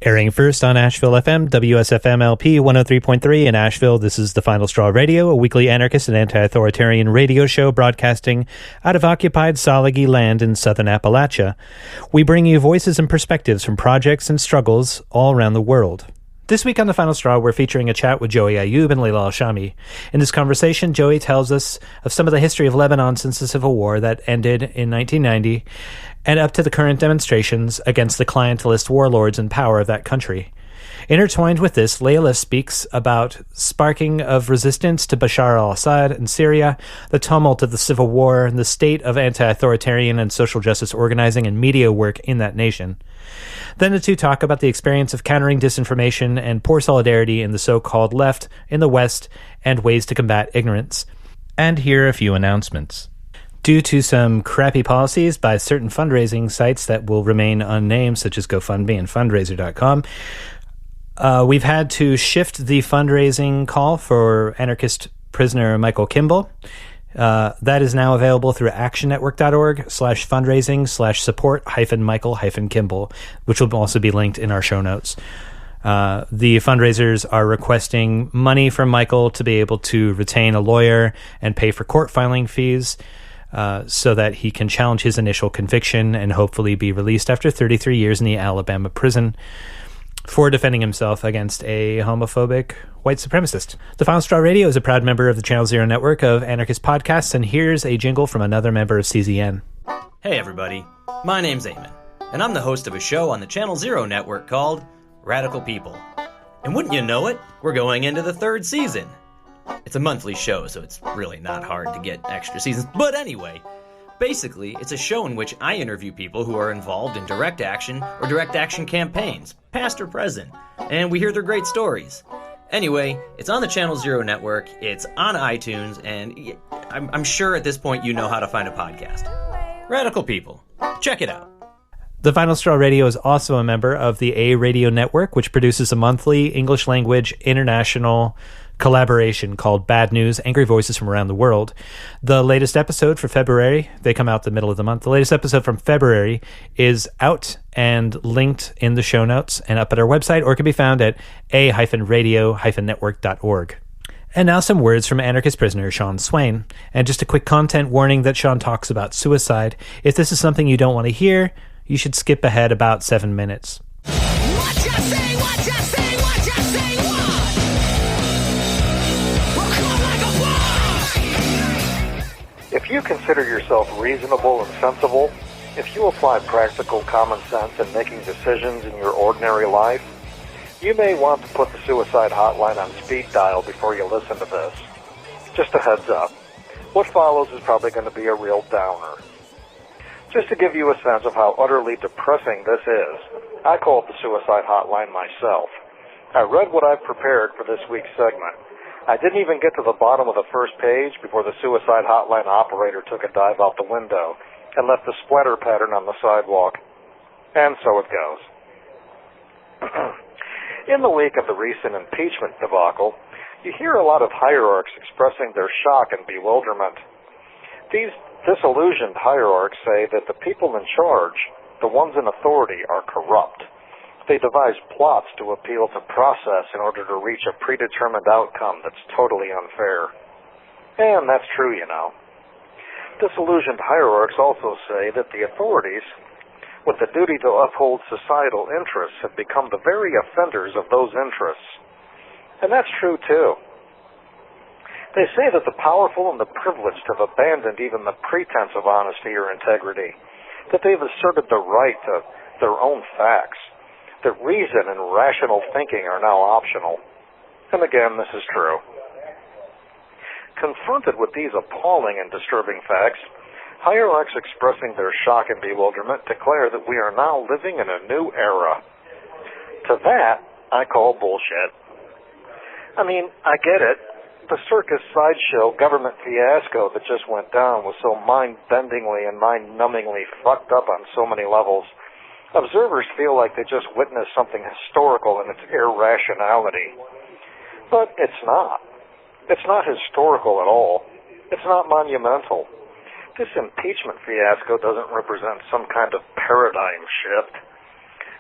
Airing first on Asheville FM, WSFM LP 103.3 in Asheville, this is The Final Straw Radio, a weekly anarchist and anti-authoritarian radio show broadcasting out of occupied Salagi land in southern Appalachia. We bring you voices and perspectives from projects and struggles all around the world. This week on The Final Straw, we're featuring a chat with Joey Ayoub and Leila Al-Shami. In this conversation, Joey tells us of some of the history of Lebanon since the Civil War that ended in 1990, and up to the current demonstrations against the clientelist warlords in power of that country. Intertwined with this, Leila speaks about sparking of resistance to Bashar Al-Assad in Syria, the tumult of the Civil War, and the state of anti-authoritarian and social justice organizing and media work in that nation. Then the two talk about the experience of countering disinformation and poor solidarity in the so-called left in the West and ways to combat ignorance. And here are a few announcements. Due to some crappy policies by certain fundraising sites that will remain unnamed, such as GoFundMe and fundraiser.com, we've had to shift the fundraising call for anarchist prisoner Michael Kimball. That is now available through actionnetwork.org/fundraising/support-Michael-Kimball, which will also be linked in our show notes. The fundraisers are requesting money from Michael to be able to retain a lawyer and pay for court filing fees, so that he can challenge his initial conviction and hopefully be released after 33 years in the Alabama prison for defending himself against a homophobic white supremacist. The Final Straw Radio is a proud member of the Channel Zero network of anarchist podcasts, and here's a jingle from another member of CZN. Hey everybody, my name's Eamon, and I'm the host of a show on the Channel Zero network called Radical People. And wouldn't you know it, we're going into the third season. It's a monthly show, so it's really not hard to get extra seasons. But anyway, basically, it's a show in which I interview people who are involved in direct action or direct action campaigns, past or present, and we hear their great stories. Anyway, it's on the Channel Zero network, it's on iTunes, and I'm sure at this point you know how to find a podcast. Radical People. Check it out. The Final Straw Radio is also a member of the A Radio Network, which produces a monthly English-language international collaboration called Bad News, Angry Voices from Around the World. The latest episode for February, they come out the middle of the month, the latest episode from February is out and linked in the show notes and up at our website, or can be found at a-radio-network.org. And now some words from anarchist prisoner Sean Swain. And just a quick content warning that Sean talks about suicide. If this is something you don't want to hear, you should skip ahead about 7 minutes. What you say, what you say, what you say, what? We'll come like a bomb. If you consider yourself reasonable and sensible, if you apply practical common sense in making decisions in your ordinary life, you may want to put the suicide hotline on speed dial before you listen to this. Just a heads up. What follows is probably going to be a real downer. Just to give you a sense of how utterly depressing this is, I called the suicide hotline myself. I read what I've prepared for this week's segment. I didn't even get to the bottom of the first page before the suicide hotline operator took a dive out the window and left a splatter pattern on the sidewalk. And so it goes. In the wake of the recent impeachment debacle, you hear a lot of hierarchs expressing their shock and bewilderment. These disillusioned hierarchs say that the people in charge, the ones in authority, are corrupt. They devise plots to appeal to process in order to reach a predetermined outcome that's totally unfair. And that's true, you know. Disillusioned hierarchs also say that the authorities, with the duty to uphold societal interests, have become the very offenders of those interests. And that's true, too. They say that the powerful and the privileged have abandoned even the pretense of honesty or integrity, that they've asserted the right to their own facts, that reason and rational thinking are now optional. And again, this is true. Confronted with these appalling and disturbing facts, hierarchs expressing their shock and bewilderment declare that we are now living in a new era. To that, I call bullshit. I mean, I get it. The circus sideshow government fiasco that just went down was so mind-bendingly and mind-numbingly fucked up on so many levels. Observers feel like they just witnessed something historical in its irrationality. But it's not. It's not historical at all. It's not monumental. This impeachment fiasco doesn't represent some kind of paradigm shift.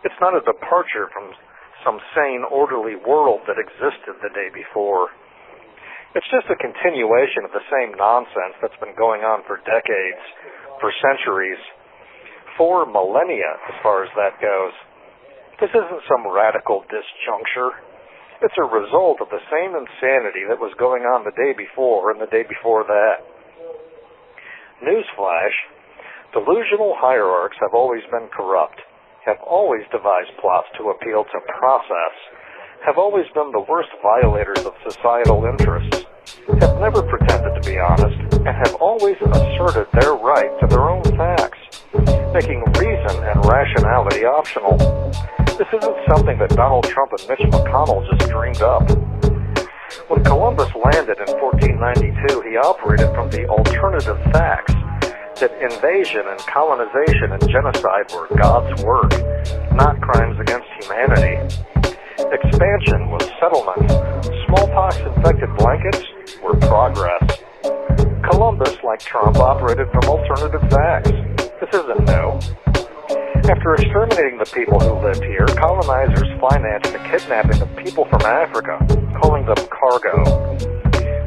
It's not a departure from some sane, orderly world that existed the day before. It's just a continuation of the same nonsense that's been going on for decades, for centuries, for millennia, as far as that goes. This isn't some radical disjuncture. It's a result of the same insanity that was going on the day before and the day before that. Newsflash, delusional hierarchs have always been corrupt, have always devised plots to appeal to process, have always been the worst violators of societal interests, have never pretended to be honest, and have always asserted their right to their own facts, making reason and rationality optional. This isn't something that Donald Trump and Mitch McConnell just dreamed up. When Columbus landed in 1492, he operated from the alternative facts that invasion and colonization and genocide were God's work, not crimes against humanity. Expansion was settlement. Smallpox-infected blankets were progress. Columbus, like Trump, operated from alternative facts. This isn't new. After exterminating the people who lived here, colonizers financed the kidnapping of people from Africa, calling them cargo.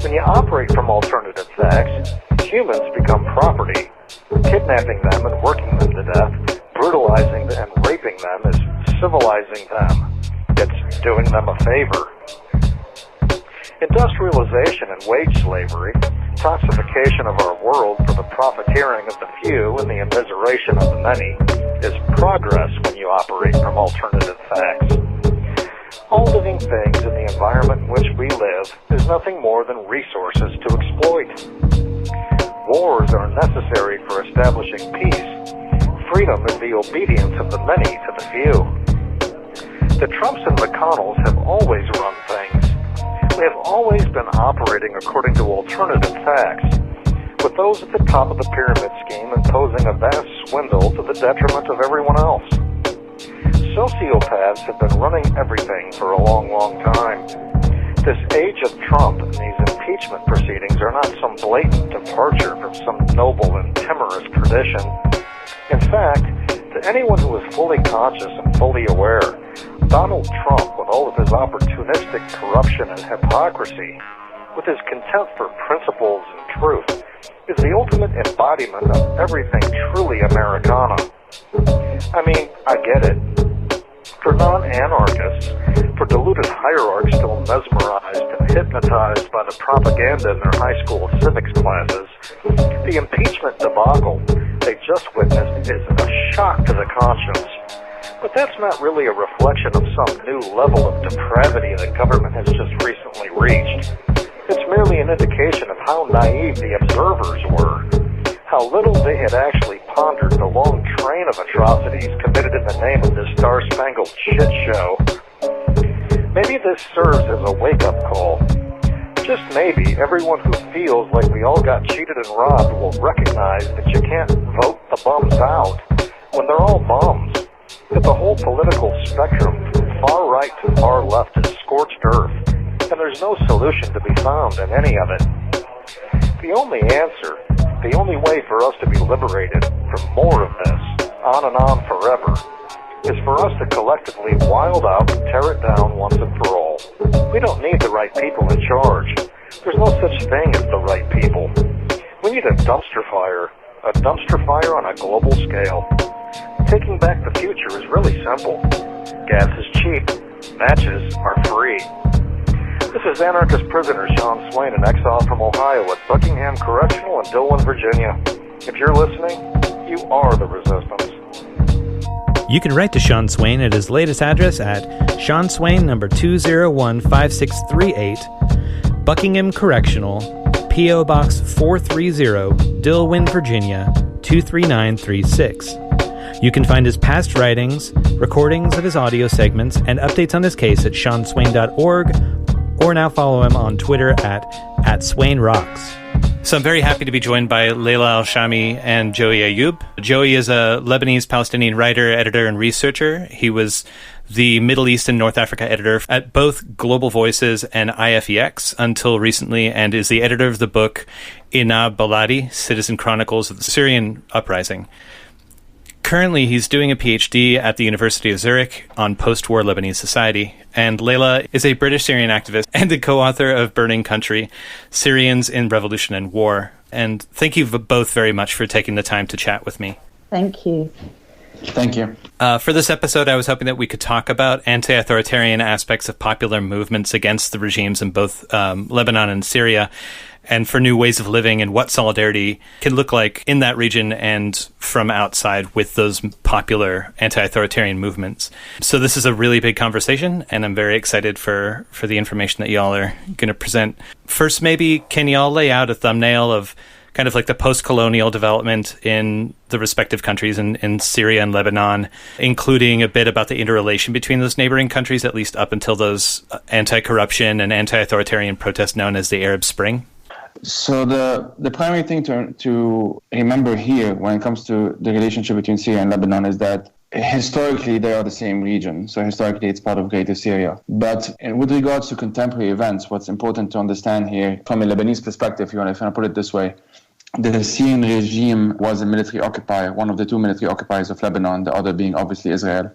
When you operate from alternative facts, humans become property. Kidnapping them and working them to death, brutalizing and raping them is civilizing them. It's doing them a favor. Industrialization and wage slavery, toxification of our world for the profiteering of the few and the immiseration of the many, is progress when you operate from alternative facts. All living things in the environment in which we live is nothing more than resources to exploit. Wars are necessary for establishing peace. Freedom is the obedience of the many to the few. The Trumps and McConnells have always run things. We have always been operating according to alternative facts, with those at the top of the pyramid scheme imposing a vast swindle to the detriment of everyone else. Sociopaths have been running everything for a long, long time. This age of Trump and these impeachment proceedings are not some blatant departure from some noble and timorous tradition. In fact, to anyone who is fully conscious and fully aware, Donald Trump, with all of his opportunistic corruption and hypocrisy, with his contempt for principles and truth, is the ultimate embodiment of everything truly Americana. I mean, I get it. For non-anarchists, for deluded hierarchs still mesmerized and hypnotized by the propaganda in their high school civics classes, the impeachment debacle they just witnessed is a shock to the conscience. But that's not really a reflection of some new level of depravity the government has just recently reached. It's merely an indication of how naive the observers were, how little they had actually pondered the long train of atrocities committed in the name of this star-spangled shit show. Maybe this serves as a wake-up call. Just maybe everyone who feels like we all got cheated and robbed will recognize that you can't vote the bums out when they're all bums, that the whole political spectrum from far right to far left is scorched earth, and there's no solution to be found in any of it. The only answer, the only way for us to be liberated from more of this, on and on forever, is for us to collectively wild out and tear it down once and for all. We don't need the right people in charge. There's no such thing as the right people. We need a dumpster fire on a global scale. Taking back the future is really simple. Gas is cheap. Matches are free. This is anarchist prisoner Sean Swain in exile from Ohio at Buckingham Correctional in Dillon, Virginia. If you're listening, you are the resistance. You can write to Sean Swain at his latest address at Sean Swain, number 2015638, Buckingham Correctional, P.O. Box 430, Dillwyn, Virginia, 23936. You can find his past writings, recordings of his audio segments, and updates on this case at seanswain.org, or now follow him on Twitter at SwainRocks. So I'm very happy to be joined by Leila Al-Shami and Joey Ayoub. Joey is a Lebanese-Palestinian writer, editor, and researcher. He was the Middle East and North Africa editor at both Global Voices and IFEX until recently, and is the editor of the book Inab Baladi, Citizen Chronicles of the Syrian Uprising. currently he's doing a PhD at the University of Zurich on post-war Lebanese society. And Leila is a British Syrian activist and the co-author of Burning Country, Syrians in Revolution and War. And thank you both very much for taking the time to chat with me. Thank you. Thank you. For this episode, I was hoping that we could talk about anti-authoritarian aspects of popular movements against the regimes in both Lebanon and Syria, and for new ways of living and what solidarity can look like in that region and from outside with those popular anti-authoritarian movements. So this is a really big conversation, and I'm very excited for the information that y'all are going to present. First, maybe can y'all lay out a thumbnail of kind of like the post-colonial development in the respective countries in Syria and Lebanon, including a bit about the interrelation between those neighboring countries, at least up until those anti-corruption and anti-authoritarian protests known as the Arab Spring? So the primary thing to remember here when it comes to the relationship between Syria and Lebanon is that historically they are the same region. So historically it's part of Greater Syria. But with regards to contemporary events, what's important to understand here from a Lebanese perspective, if you want to put it this way, the Syrian regime was a military occupier, one of the two military occupiers of Lebanon, the other being obviously Israel,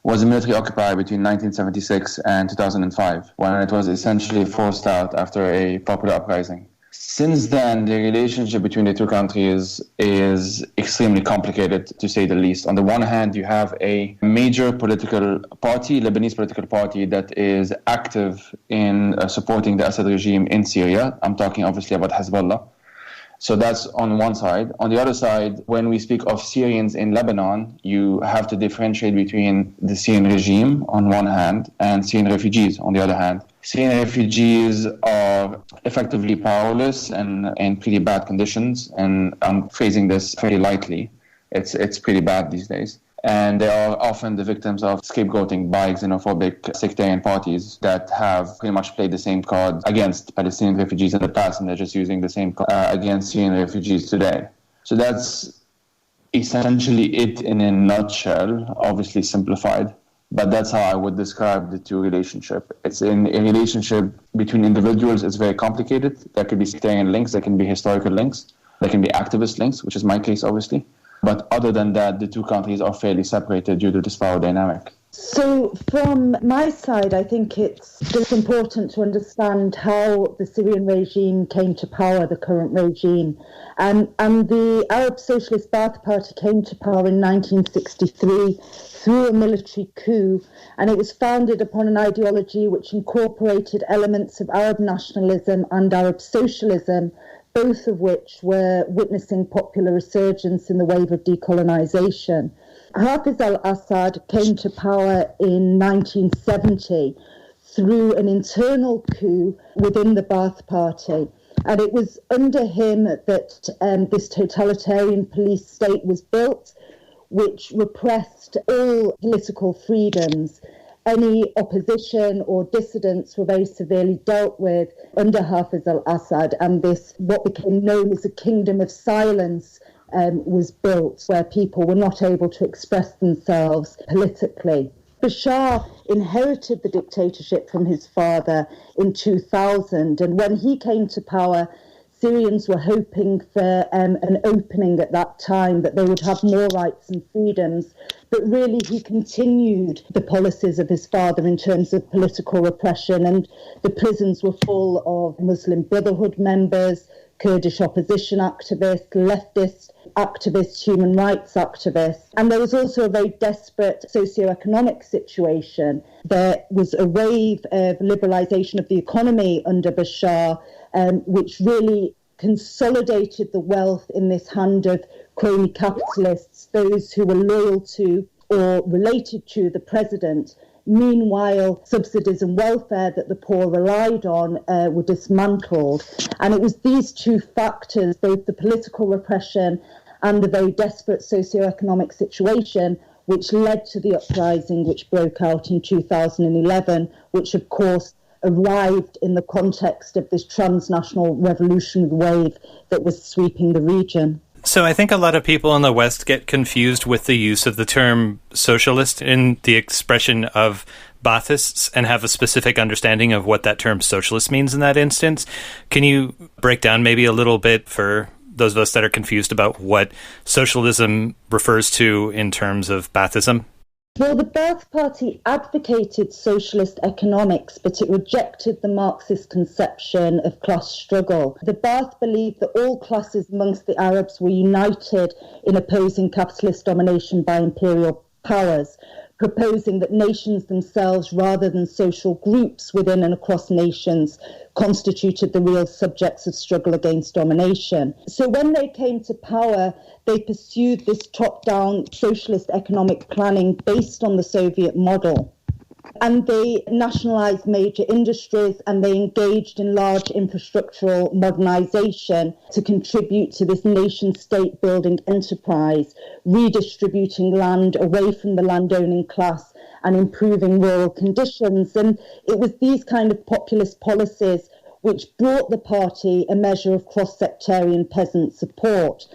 was a military occupier between 1976 and 2005, when it was essentially forced out after a popular uprising. Since then, the relationship between the two countries is extremely complicated, to say the least. On the one hand, you have a major political party, Lebanese political party, that is active in supporting the Assad regime in Syria. I'm talking obviously about Hezbollah. So that's on one side. On the other side, when we speak of Syrians in Lebanon, you have to differentiate between the Syrian regime on one hand and Syrian refugees on the other hand. Syrian refugees are effectively powerless and in pretty bad conditions, and I'm phrasing this very lightly. It's pretty bad these days. And they are often the victims of scapegoating by xenophobic sectarian parties that have pretty much played the same card against Palestinian refugees in the past, and they're just using the same card against Syrian refugees today. So that's essentially it in a nutshell, obviously simplified. But that's how I would describe the two relationship. It's in a relationship between individuals. It's very complicated. There could be sectarian links. There can be historical links. There can be activist links, which is my case, obviously. But other than that, the two countries are fairly separated due to this power dynamic. So from my side, I think it's just important to understand how the Syrian regime came to power, the current regime. And the Arab Socialist Ba'ath Party came to power in 1963 through a military coup, and it was founded upon an ideology which incorporated elements of Arab nationalism and Arab socialism, both of which were witnessing popular resurgence in the wave of decolonization. Hafiz al-Assad came to power in 1970 through an internal coup within the Ba'ath Party. And it was under him that this totalitarian police state was built, which repressed all political freedoms. Any opposition or dissidents were very severely dealt with under Hafiz al-Assad, and this, what became known as a kingdom of silence, was built, where people were not able to express themselves politically. Bashar inherited the dictatorship from his father in 2000, and when he came to power, Syrians were hoping for an opening at that time, that they would have more rights and freedoms. But really, he continued the policies of his father in terms of political repression, and the prisons were full of Muslim Brotherhood members, Kurdish opposition activists, leftist activists, human rights activists. And there was also a very desperate socioeconomic situation. There was a wave of liberalisation of the economy under Bashar, which really consolidated the wealth in this hand of crony capitalists, those who were loyal to or related to the president. Meanwhile, subsidies and welfare that the poor relied on were dismantled. And it was these two factors, both the political repression and the very desperate socioeconomic situation, which led to the uprising which broke out in 2011, which of course arrived in the context of this transnational revolutionary wave that was sweeping the region. So I think a lot of people in the West get confused with the use of the term socialist in the expression of Baathists and have a specific understanding of what that term socialist means in that instance. Can you break down maybe a little bit for those of us that are confused about what socialism refers to in terms of Baathism? Well, the Ba'ath Party advocated socialist economics, but it rejected the Marxist conception of class struggle. The Ba'ath believed that all classes amongst the Arabs were united in opposing capitalist domination by imperial powers, proposing that nations themselves, rather than social groups within and across nations, constituted the real subjects of struggle against domination. So when they came to power, they pursued this top-down socialist economic planning based on the Soviet model. And they nationalized major industries and they engaged in large infrastructural modernization to contribute to this nation-state building enterprise, redistributing land away from the landowning class and improving rural conditions. And it was these kind of populist policies which brought the party a measure of cross-sectarian peasant support.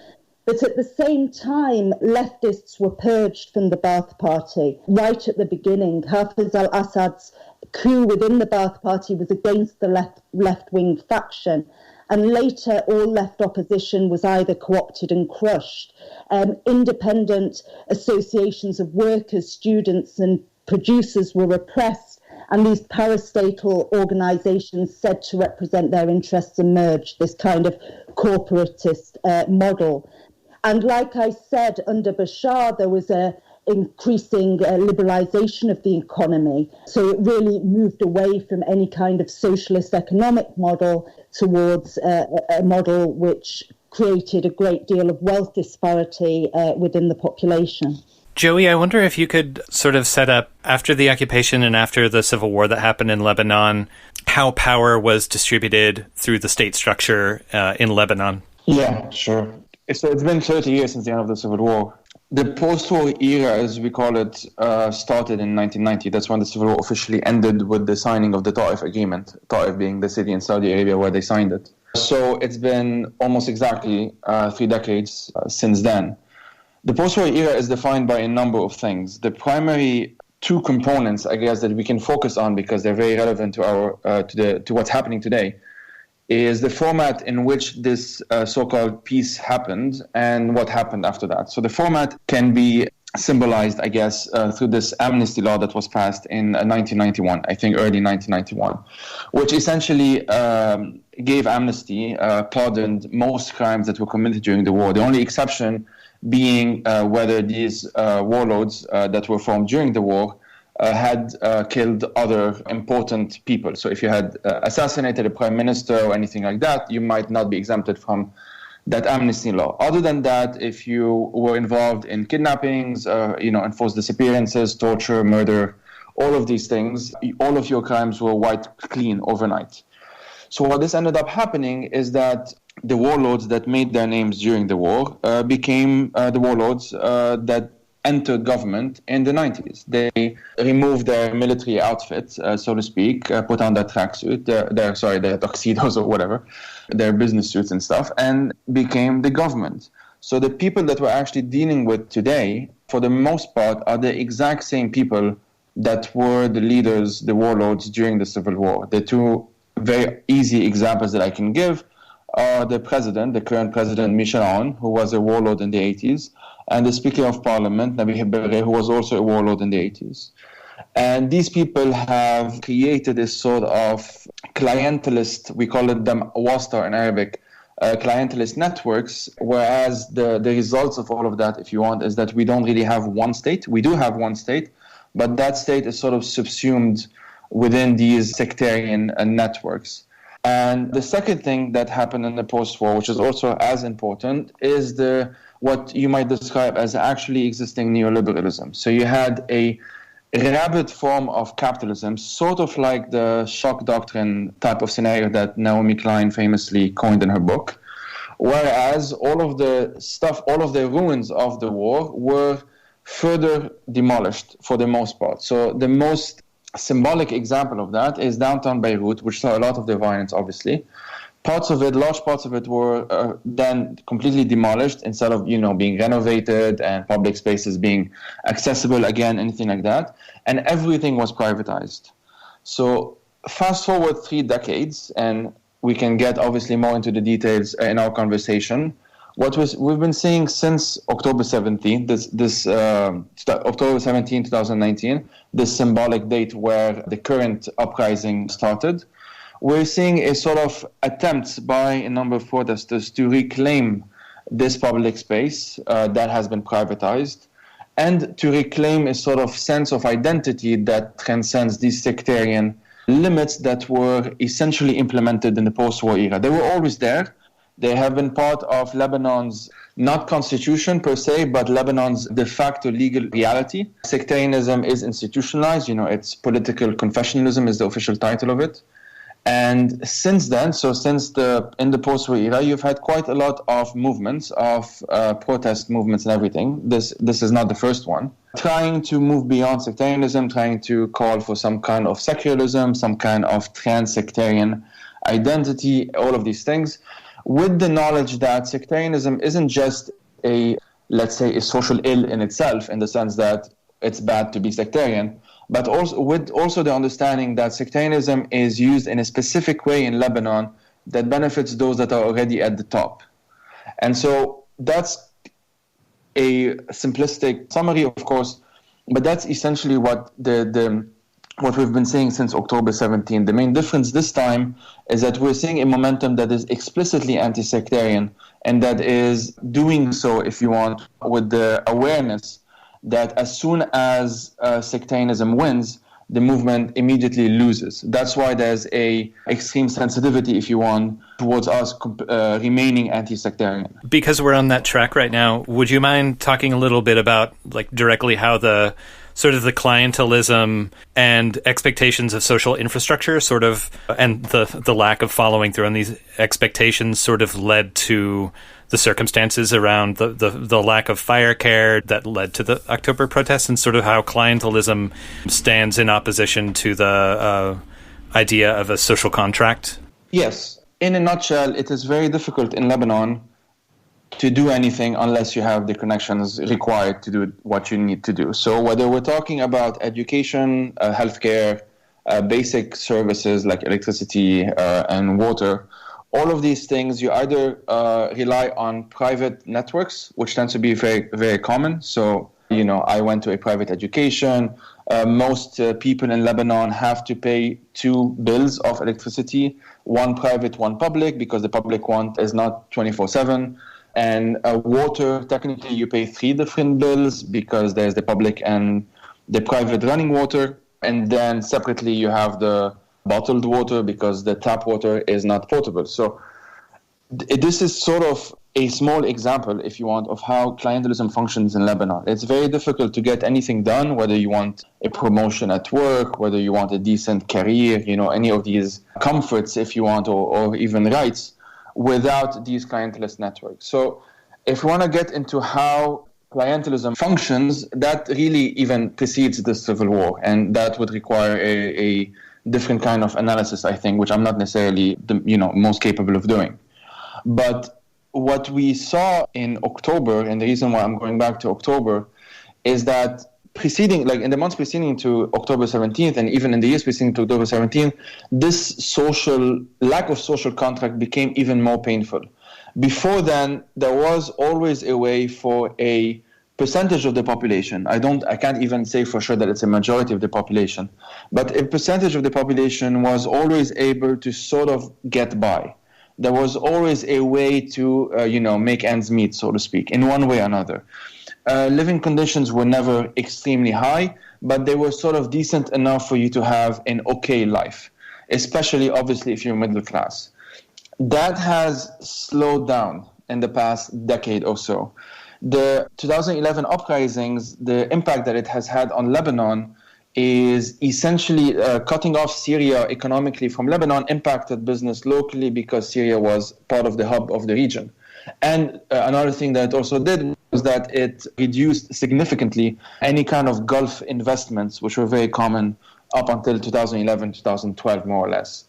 But at the same time, leftists were purged from the Ba'ath Party. Right at the beginning, Hafiz al-Assad's coup within the Ba'ath Party was against the left-wing faction. And later, all left opposition was either co-opted and crushed. Independent associations of workers, students and producers were repressed, and these parastatal organizations said to represent their interests emerged, this kind of corporatist model. And like I said, under Bashar, there was a increasing liberalization of the economy. So it really moved away from any kind of socialist economic model towards a model which created a great deal of wealth disparity within the population. Joey, I wonder if you could sort of set up, after the occupation and after the civil war that happened in Lebanon, how power was distributed through the state structure in Lebanon. Yeah, sure. So it's been 30 years since the end of the Civil War. The post-war era, as we call it, started in 1990. That's when the Civil War officially ended with the signing of the Ta'if Agreement, Ta'if being the city in Saudi Arabia where they signed it. So it's been almost exactly 3 decades since then. The post-war era is defined by a number of things. The primary 2 components, I guess, that we can focus on because they're very relevant to our to what's happening today, is the format in which this so-called peace happened and what happened after that. So the format can be symbolized, I guess, through this amnesty law that was passed in 1991, I think early 1991, which essentially gave amnesty, pardoned most crimes that were committed during the war. The only exception being whether these warlords that were formed during the war had killed other important people. So if you had assassinated a prime minister or anything like that, you might not be exempted from that amnesty law. Other than that, if you were involved in kidnappings, enforced disappearances, torture, murder, all of these things, all of your crimes were wiped clean overnight. So what this ended up happening is that the warlords that made their names during the war became the warlords that entered government in the 90s. They removed their military outfits, so to speak, put on their tracksuit, their tuxedos or whatever, their business suits and stuff, and became the government. So the people that we're actually dealing with today, for the most part, are the exact same people that were the leaders, the warlords during the Civil War. The 2 very easy examples that I can give are the current president, Michel Aoun, who was a warlord in the 80s, and the Speaker of Parliament, Nabi Berri, who was also a warlord in the 80s. And these people have created this sort of clientelist, we call it them wastar in Arabic, clientelist networks, whereas the results of all of that, if you want, is that we don't really have one state. We do have one state, but that state is sort of subsumed within these sectarian networks. And the second thing that happened in the post-war, which is also as important, is what you might describe as actually existing neoliberalism. So you had a rabid form of capitalism, sort of like the shock doctrine type of scenario that Naomi Klein famously coined in her book, whereas all of the ruins of the war were further demolished for the most part. So the most symbolic example of that is downtown Beirut, which saw a lot of the violence, obviously. Large parts of it were then completely demolished instead of, being renovated and public spaces being accessible again, anything like that. And everything was privatized. So fast forward 3 decades, and we can get obviously more into the details in our conversation. we've been seeing since October 17, October 17, 2019, this symbolic date where the current uprising started, we're seeing a sort of attempt by a number of protesters to reclaim this public space that has been privatized, and to reclaim a sort of sense of identity that transcends these sectarian limits that were essentially implemented in the post-war era. They were always there. They have been part of Lebanon's, not constitution per se, but Lebanon's de facto legal reality. Sectarianism is institutionalized. It's political confessionalism is the official title of it. And since then, in the post-war era, you've had quite a lot of movements, of protest movements and everything. This is not the first one. Trying to move beyond sectarianism, trying to call for some kind of secularism, some kind of trans-sectarian identity, all of these things, with the knowledge that sectarianism isn't just let's say, a social ill in itself, in the sense that it's bad to be sectarian, but also with the understanding that sectarianism is used in a specific way in Lebanon that benefits those that are already at the top. And so that's a simplistic summary, of course, but that's essentially what what we've been seeing since October 17. The main difference this time is that we're seeing a momentum that is explicitly anti-sectarian, and that is doing so, if you want, with the awareness that as soon as sectarianism wins, the movement immediately loses. That's why there's a extreme sensitivity, if you want, towards us remaining anti-sectarian. Because we're on that track right now, would you mind talking a little bit about, directly how the sort of the clientelism and expectations of social infrastructure and the lack of following through on these expectations sort of led to the circumstances around the lack of fire care that led to the October protests, and sort of how clientelism stands in opposition to the idea of a social contract? Yes. In a nutshell, it is very difficult in Lebanon to do anything unless you have the connections required to do what you need to do. So whether we're talking about education, healthcare, basic services like electricity and water, all of these things, you either rely on private networks, which tends to be very, very common. So, I went to a private education. Most people in Lebanon have to pay 2 bills of electricity, one private, one public, because the public one is not 24/7. And water, technically you pay 3 different bills, because there's the public and the private running water. And then separately you have the bottled water, because the tap water is not potable. So this is sort of a small example, if you want, of how clientelism functions in Lebanon. It's very difficult to get anything done, whether you want a promotion at work, whether you want a decent career, any of these comforts, if you want, or even rights, without these clientelist networks. So if we want to get into how clientelism functions, that really even precedes the civil war, and that would require a different kind of analysis, I think, which I'm not necessarily most capable of doing. But what we saw in October, and the reason why I'm going back to October, is that in the months preceding to October 17th, and even in the years preceding to October 17th, this lack of social contract became even more painful. Before then, there was always a way for a percentage of the population. I can't even say for sure that it's a majority of the population, but a percentage of the population was always able to sort of get by. There was always a way to, make ends meet, so to speak, in one way or another. Living conditions were never extremely high, but they were sort of decent enough for you to have an okay life, especially, obviously, if you're middle class. That has slowed down in the past decade or so. The 2011 uprisings, the impact that it has had on Lebanon is essentially cutting off Syria economically from Lebanon impacted business locally, because Syria was part of the hub of the region. And another thing that it also did was that it reduced significantly any kind of Gulf investments, which were very common up until 2011, 2012, more or less.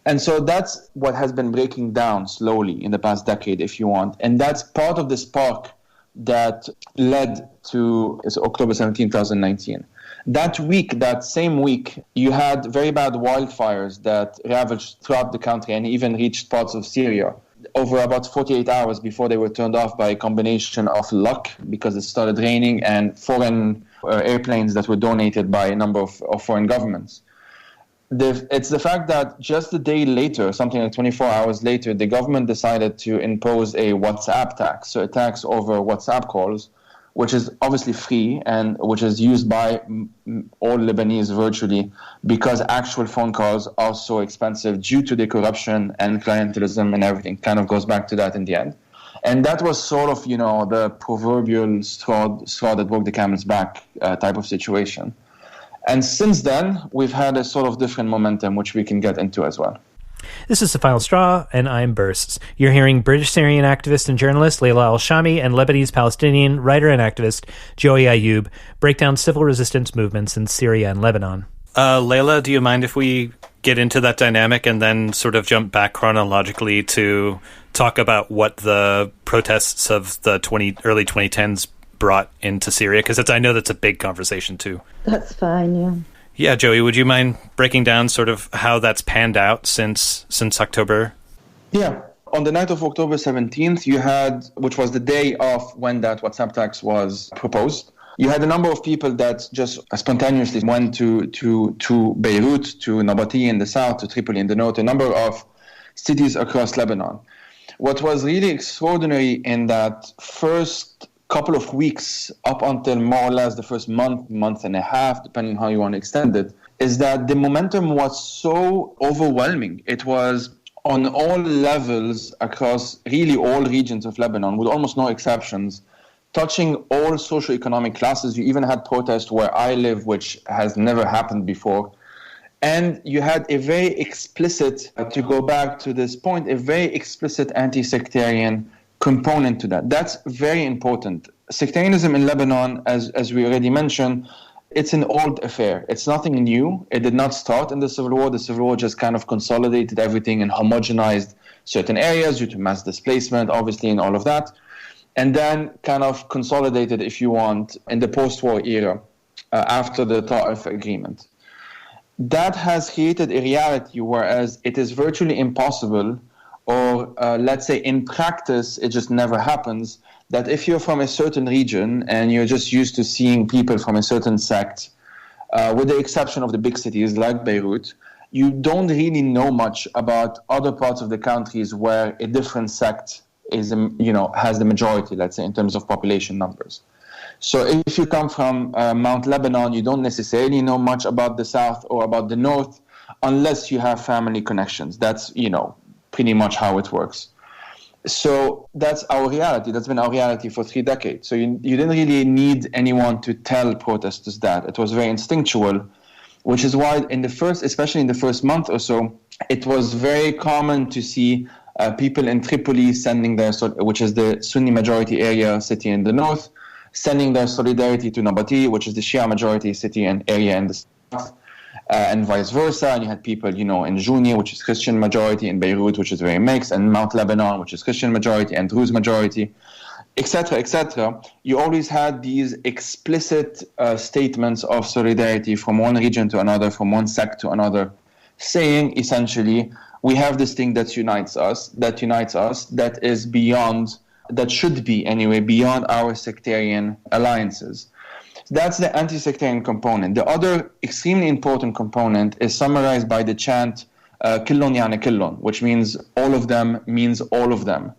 And so that's what has been breaking down slowly in the past decade, if you want. And that's part of the spark that led to October 17, 2019. That same week, you had very bad wildfires that ravaged throughout the country and even reached parts of Syria. over about 48 hours before they were turned off by a combination of luck, because it started raining, and foreign airplanes that were donated by a number of foreign governments. It's the fact that just a day later, something like 24 hours later, the government decided to impose a WhatsApp tax, so a tax over WhatsApp calls, which is obviously free and which is used by all Lebanese virtually, because actual phone calls are so expensive due to the corruption and clientelism and everything. Kind of goes back to that in the end. And that was sort of, the proverbial straw that broke the camel's back type of situation. And since then, we've had a sort of different momentum, which we can get into as well. This is The Final Straw, and I'm Bursts. You're hearing British Syrian activist and journalist Leila Al-Shami and Lebanese Palestinian writer and activist Joey Ayoub break down civil resistance movements in Syria and Lebanon. Leila, do you mind if we get into that dynamic and then sort of jump back chronologically to talk about what the protests of the early 2010s brought into Syria? Because I know that's a big conversation too. That's fine, yeah. Yeah, Joey, would you mind breaking down sort of how that's panned out since October? Yeah. On the night of October 17th, you had, which was the day of when that WhatsApp tax was proposed, you had a number of people that just spontaneously went to Beirut, to Nabati in the south, to Tripoli in the north, a number of cities across Lebanon. What was really extraordinary in that first couple of weeks, up until more or less the first month and a half, depending on how you want to extend it, is that the momentum was so overwhelming. It was on all levels across really all regions of Lebanon, with almost no exceptions, touching all socioeconomic classes. You even had protests where I live, which has never happened before. And you had a very explicit, to go back to this point, a very explicit anti-sectarian component to that. That's very important. Sectarianism in Lebanon, as we already mentioned, it's an old affair. It's nothing new. It did not start in the Civil War. The Civil War just kind of consolidated everything and homogenized certain areas due to mass displacement, obviously, and all of that. And then kind of consolidated, if you want, in the post-war era, after the Ta'if agreement. That has created a reality whereas it is virtually impossible, or let's say in practice, it just never happens, that if you're from a certain region and you're just used to seeing people from a certain sect, with the exception of the big cities like Beirut, you don't really know much about other parts of the countries where a different sect is, has the majority, let's say, in terms of population numbers. So if you come from Mount Lebanon, you don't necessarily know much about the south or about the north unless you have family connections. That's, pretty much how it works. So that's our reality. That's been our reality for 3 decades. So you didn't really need anyone to tell protesters that. It was very instinctual, which is why especially in the first month or so, it was very common to see people in Tripoli sending which is the Sunni majority area city in the north, sending their solidarity to Nabati, which is the Shia majority city and area in the south, and vice versa. And you had people, in Jounieh, which is Christian majority, in Beirut, which is very mixed, and Mount Lebanon, which is Christian majority, and Druze majority, etc., etc. You always had these explicit statements of solidarity from one region to another, from one sect to another, saying essentially, we have this thing that unites us, that is beyond, that should be anyway, beyond our sectarian alliances. That's the anti-sectarian component. The other extremely important component is summarized by the chant, Killon yani Killon, which means all of them means all of them.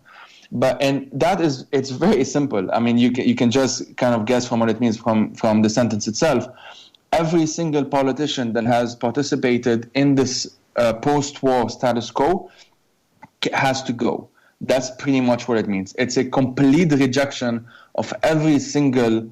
It's very simple. I mean, you can just kind of guess from what it means from the sentence itself. Every single politician that has participated in this post-war status quo has to go. That's pretty much what it means. It's a complete rejection of every single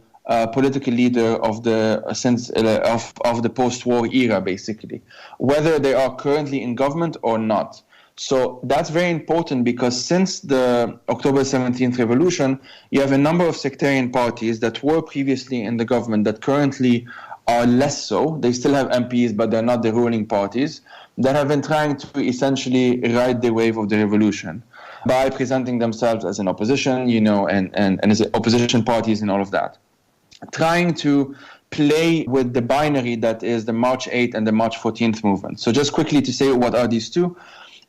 political leader of the post-war era, basically, whether they are currently in government or not. So that's very important because since the October 17th revolution, you have a number of sectarian parties that were previously in the government that currently are less so. They still have MPs, but they're not the ruling parties, that have been trying to essentially ride the wave of the revolution by presenting themselves as an opposition, and as opposition parties and all of that, trying to play with the binary that is the March 8th and the March 14th movement. So just quickly to say, what are these two?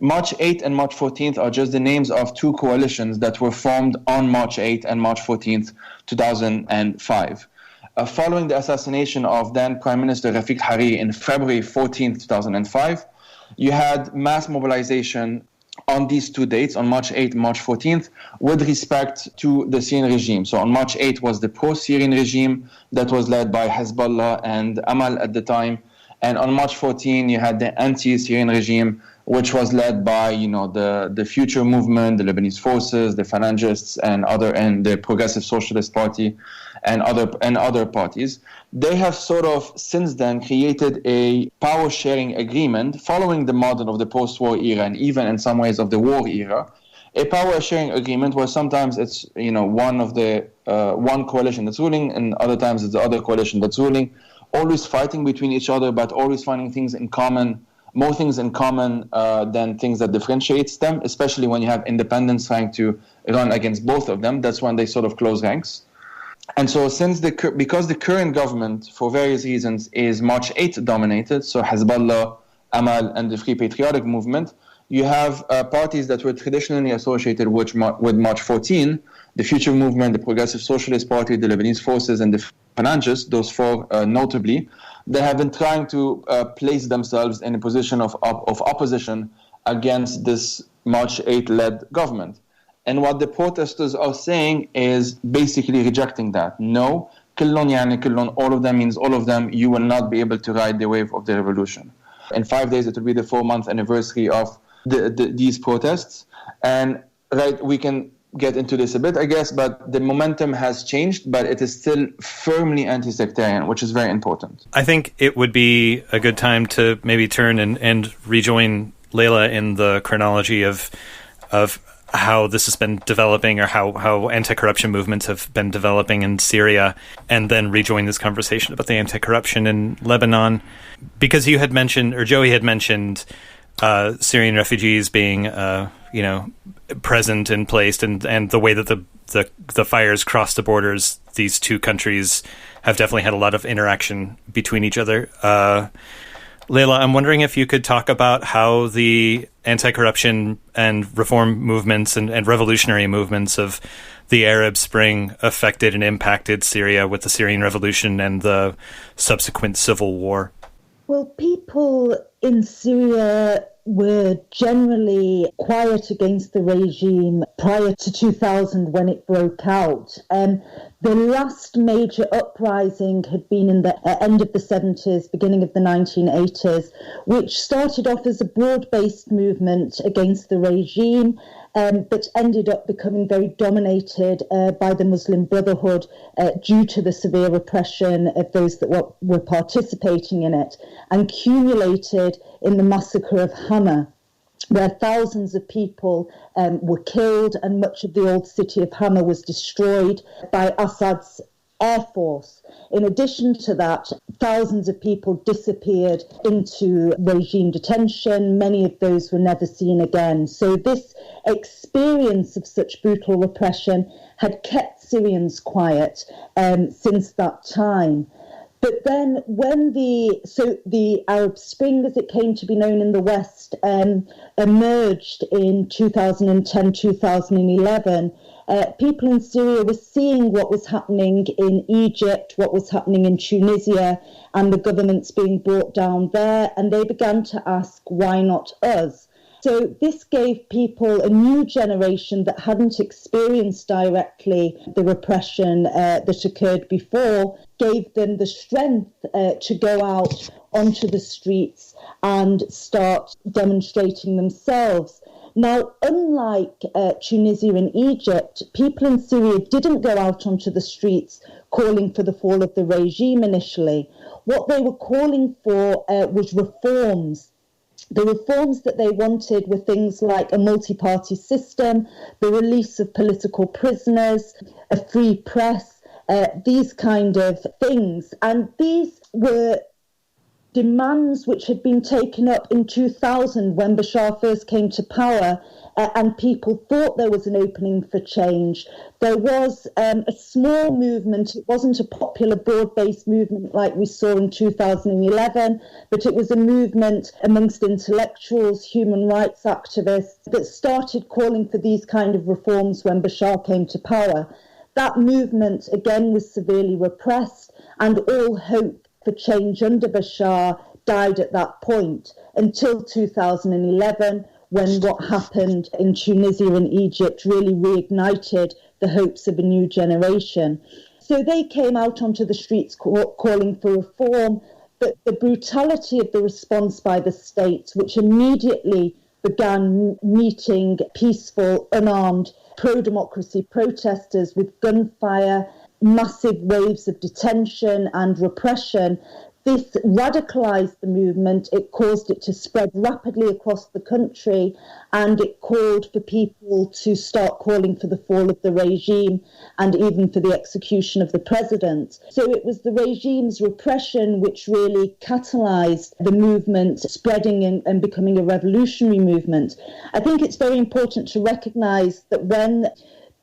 March 8th and March 14th are just the names of two coalitions that were formed on March 8th and March 14th, 2005. Following the assassination of then Prime Minister Rafiq Hariri in February 14th, 2005, you had mass mobilization on these two dates, on March 8th and March 14th, with respect to the Syrian regime. So on March 8th was the pro-Syrian regime that was led by Hezbollah and Amal at the time. And on March 14, you had the anti-Syrian regime, which was led by, the Future Movement, the Lebanese Forces, the Phalangists, and the Progressive Socialist Party, and other parties. They have sort of since then created a power-sharing agreement following the model of the post-war era and even in some ways of the war era. A power-sharing agreement where sometimes it's one coalition that's ruling, and other times it's the other coalition that's ruling, always fighting between each other, but always finding things in common. More things in common than things that differentiates them, especially when you have independents trying to run against both of them. That's when they sort of close ranks. And so because the current government, for various reasons, is March 8th dominated, so Hezbollah, Amal, and the Free Patriotic Movement, you have parties that were traditionally associated with March 14, the Future Movement, the Progressive Socialist Party, the Lebanese Forces, and the Phalangists, those four notably. They have been trying to place themselves in a position of opposition against this March 8-led government. And what the protesters are saying is basically rejecting that. No, كلهم يعني كلهم, all of them means all of them. You will not be able to ride the wave of the revolution. In 5 days, it will be the 4-month anniversary of these protests. And we can get into this a bit, I guess, but the momentum has changed, but it is still firmly anti-sectarian, which is very important. I think it would be a good time to maybe turn and rejoin Leila in the chronology of how this has been developing, or how anti-corruption movements have been developing in Syria, and then rejoin this conversation about the anti-corruption in Lebanon. Because you had mentioned, or Joey had mentioned, Syrian refugees being, present and placed, and the way that the fires crossed the borders. These two countries have definitely had a lot of interaction between each other. Leila, I'm wondering if you could talk about how the anti-corruption and reform movements and revolutionary movements of the Arab Spring affected and impacted Syria with the Syrian Revolution and the subsequent civil war. Well, people in Syria were generally quiet against the regime prior to 2000 when it broke out. The last major uprising had been in the end of the 70s, beginning of the 1980s, which started off as a broad-based movement against the regime, but ended up becoming very dominated by the Muslim Brotherhood due to the severe repression of those that were participating in it, and culminated in the massacre of Hama, where thousands of people were killed and much of the old city of Hama was destroyed by Assad's air force. In addition to that, thousands of people disappeared into regime detention. Many of those were never seen again. So this experience of such brutal repression had kept Syrians quiet since that time. But then when the Arab Spring, as it came to be known in the West, emerged in 2010, 2011, people in Syria were seeing what was happening in Egypt, what was happening in Tunisia, and the governments being brought down there, and they began to ask, why not us? So this gave people a new generation that hadn't experienced directly the repression that occurred before, gave them the strength to go out onto the streets and start demonstrating themselves. Now, unlike Tunisia and Egypt, people in Syria didn't go out onto the streets calling for the fall of the regime initially. What they were calling for was reforms. The reforms that they wanted were things like a multi-party system, the release of political prisoners, a free press, these kind of things. And these were demands which had been taken up in 2000 when Bashar first came to power, and people thought there was an opening for change. There was a small movement. It wasn't a popular, broad-based movement like we saw in 2011, but it was a movement amongst intellectuals, human rights activists, that started calling for these kind of reforms when Bashar came to power. That movement, again, was severely repressed, and all hope for change under Bashar died at that point until 2011, when what happened in Tunisia and Egypt really reignited the hopes of a new generation. So they came out onto the streets calling for reform, but the brutality of the response by the state, which immediately began meeting peaceful, unarmed, pro-democracy protesters with gunfire, massive waves of detention and repression, this radicalized the movement. It caused it to spread rapidly across the country, and it called for people to start calling for the fall of the regime and even for the execution of the president. So it was the regime's repression which really catalyzed the movement spreading and becoming a revolutionary movement. I think it's very important to recognize that when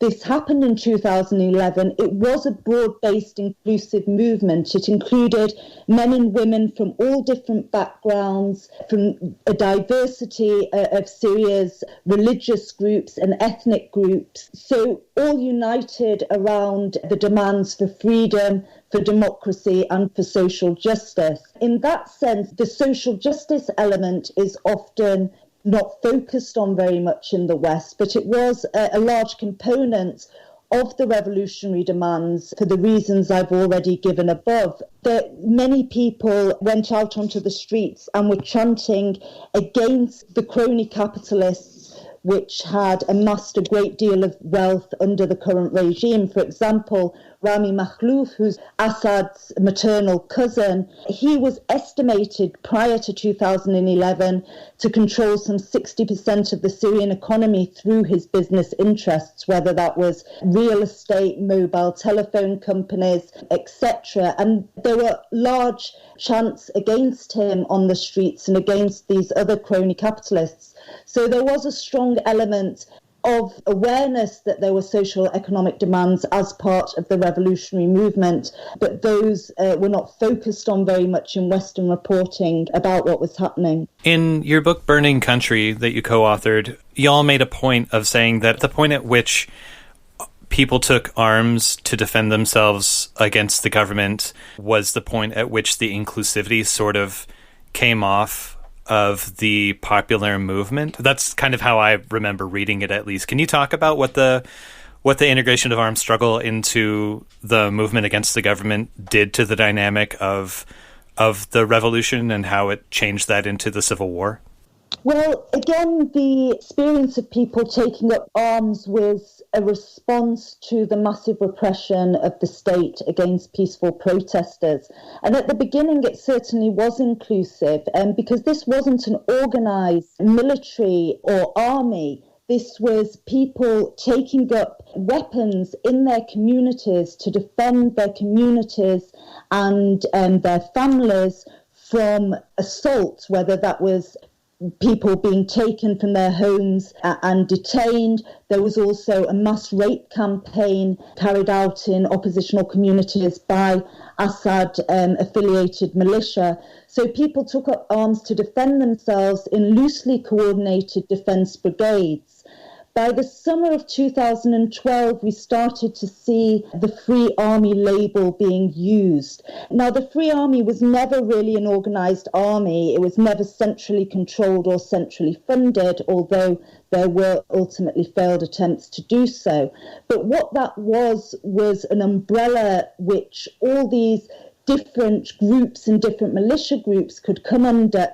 this happened in 2011, it was a broad-based, inclusive movement. It included men and women from all different backgrounds, from a diversity of Syria's religious groups and ethnic groups. So all united around the demands for freedom, for democracy and for social justice. In that sense, the social justice element is often not focused on very much in the West, but it was a large component of the revolutionary demands for the reasons I've already given above. That many people went out onto the streets and were chanting against the crony capitalists which had amassed a great deal of wealth under the current regime. For example, Rami Makhlouf, who's Assad's maternal cousin, he was estimated prior to 2011 to control some 60% of the Syrian economy through his business interests, whether that was real estate, mobile telephone companies, etc. And there were large chants against him on the streets and against these other crony capitalists. So there was a strong element of awareness that there were social economic demands as part of the revolutionary movement, but those were not focused on very much in Western reporting about what was happening. In your book, Burning Country, that you co-authored, y'all made a point of saying that the point at which people took arms to defend themselves against the government was the point at which the inclusivity sort of came off of the popular movement. That's kind of how I remember reading it, at least. Can you talk about what the integration of armed struggle into the movement against the government did to the dynamic of the revolution and how it changed that into the civil war? Well, again, the experience of people taking up arms was a response to the massive repression of the state against peaceful protesters. And at the beginning, it certainly was inclusive, because this wasn't an organized military or army. This was people taking up weapons in their communities to defend their communities and their families from assault, whether that was people being taken from their homes and detained. There was also a mass rape campaign carried out in oppositional communities by Assad-affiliated militia. So people took up arms to defend themselves in loosely coordinated defence brigades. By the summer of 2012, we started to see the Free Army label being used. Now, the Free Army was never really an organised army. It was never centrally controlled or centrally funded, although there were ultimately failed attempts to do so. But what that was an umbrella which all these different groups and different militia groups could come under,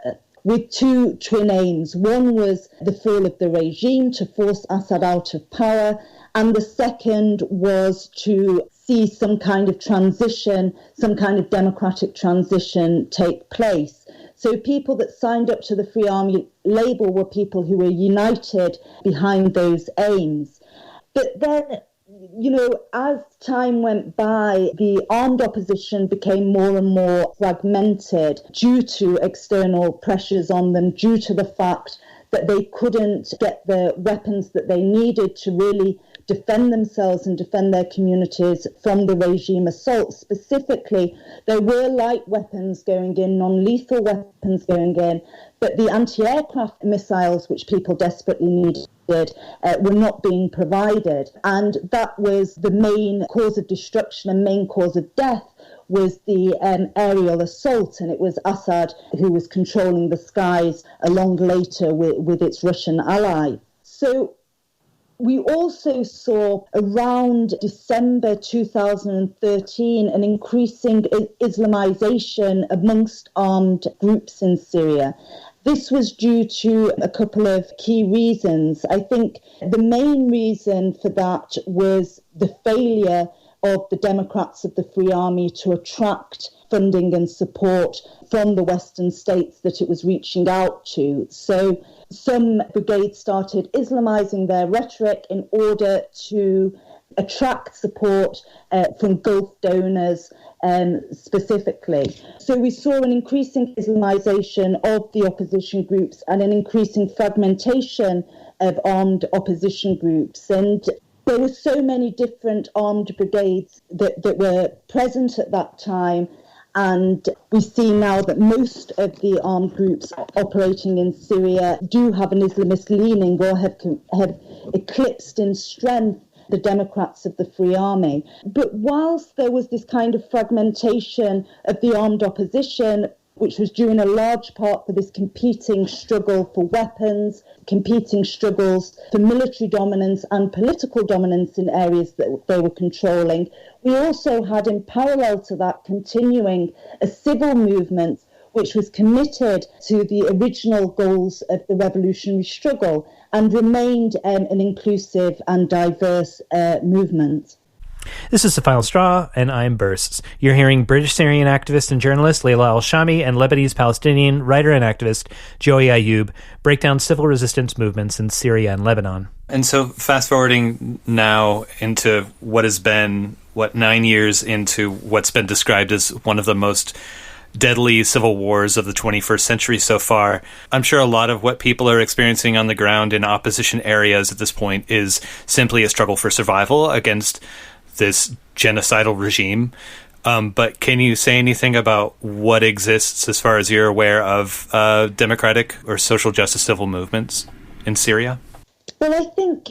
with two twin aims. One was the fall of the regime, to force Assad out of power, and the second was to see some kind of transition, some kind of democratic transition take place. So people that signed up to the Free Army label were people who were united behind those aims. But then as time went by, the armed opposition became more and more fragmented due to external pressures on them, due to the fact that they couldn't get the weapons that they needed to really defend themselves and defend their communities from the regime assault. Specifically, there were light weapons going in, non-lethal weapons going in, but the anti-aircraft missiles, which people desperately needed, were not being provided. And that was the main cause of destruction and main cause of death, was the aerial assault, and it was Assad who was controlling the skies along later with its Russian ally. So we also saw around December 2013 an increasing Islamization amongst armed groups in Syria. This was due to a couple of key reasons. I think the main reason for that was the failure of the Democrats of the Free Army to attract funding and support from the Western states that it was reaching out to. So some brigades started Islamizing their rhetoric in order to attract support from Gulf donors specifically. So we saw an increasing Islamization of the opposition groups and an increasing fragmentation of armed opposition groups. And there were so many different armed brigades that were present at that time. And we see now that most of the armed groups operating in Syria do have an Islamist leaning or have eclipsed in strength the Democrats of the Free Army. But whilst there was this kind of fragmentation of the armed opposition, which was due in a large part for this competing struggle for weapons, competing struggles for military dominance and political dominance in areas that they were controlling, we also had in parallel to that continuing a civil movement which was committed to the original goals of the revolutionary struggle and remained an inclusive and diverse movement. This is The Final Straw, and I'm Bursts. You're hearing British Syrian activist and journalist Leila Al-Shami and Lebanese Palestinian writer and activist Joey Ayoub break down civil resistance movements in Syria and Lebanon. And so fast forwarding now into what has been, 9 years into what's been described as one of the most deadly civil wars of the 21st century so far. I'm sure a lot of what people are experiencing on the ground in opposition areas at this point is simply a struggle for survival against this genocidal regime. But can you say anything about what exists as far as you're aware of democratic or social justice civil movements in Syria? Well, I think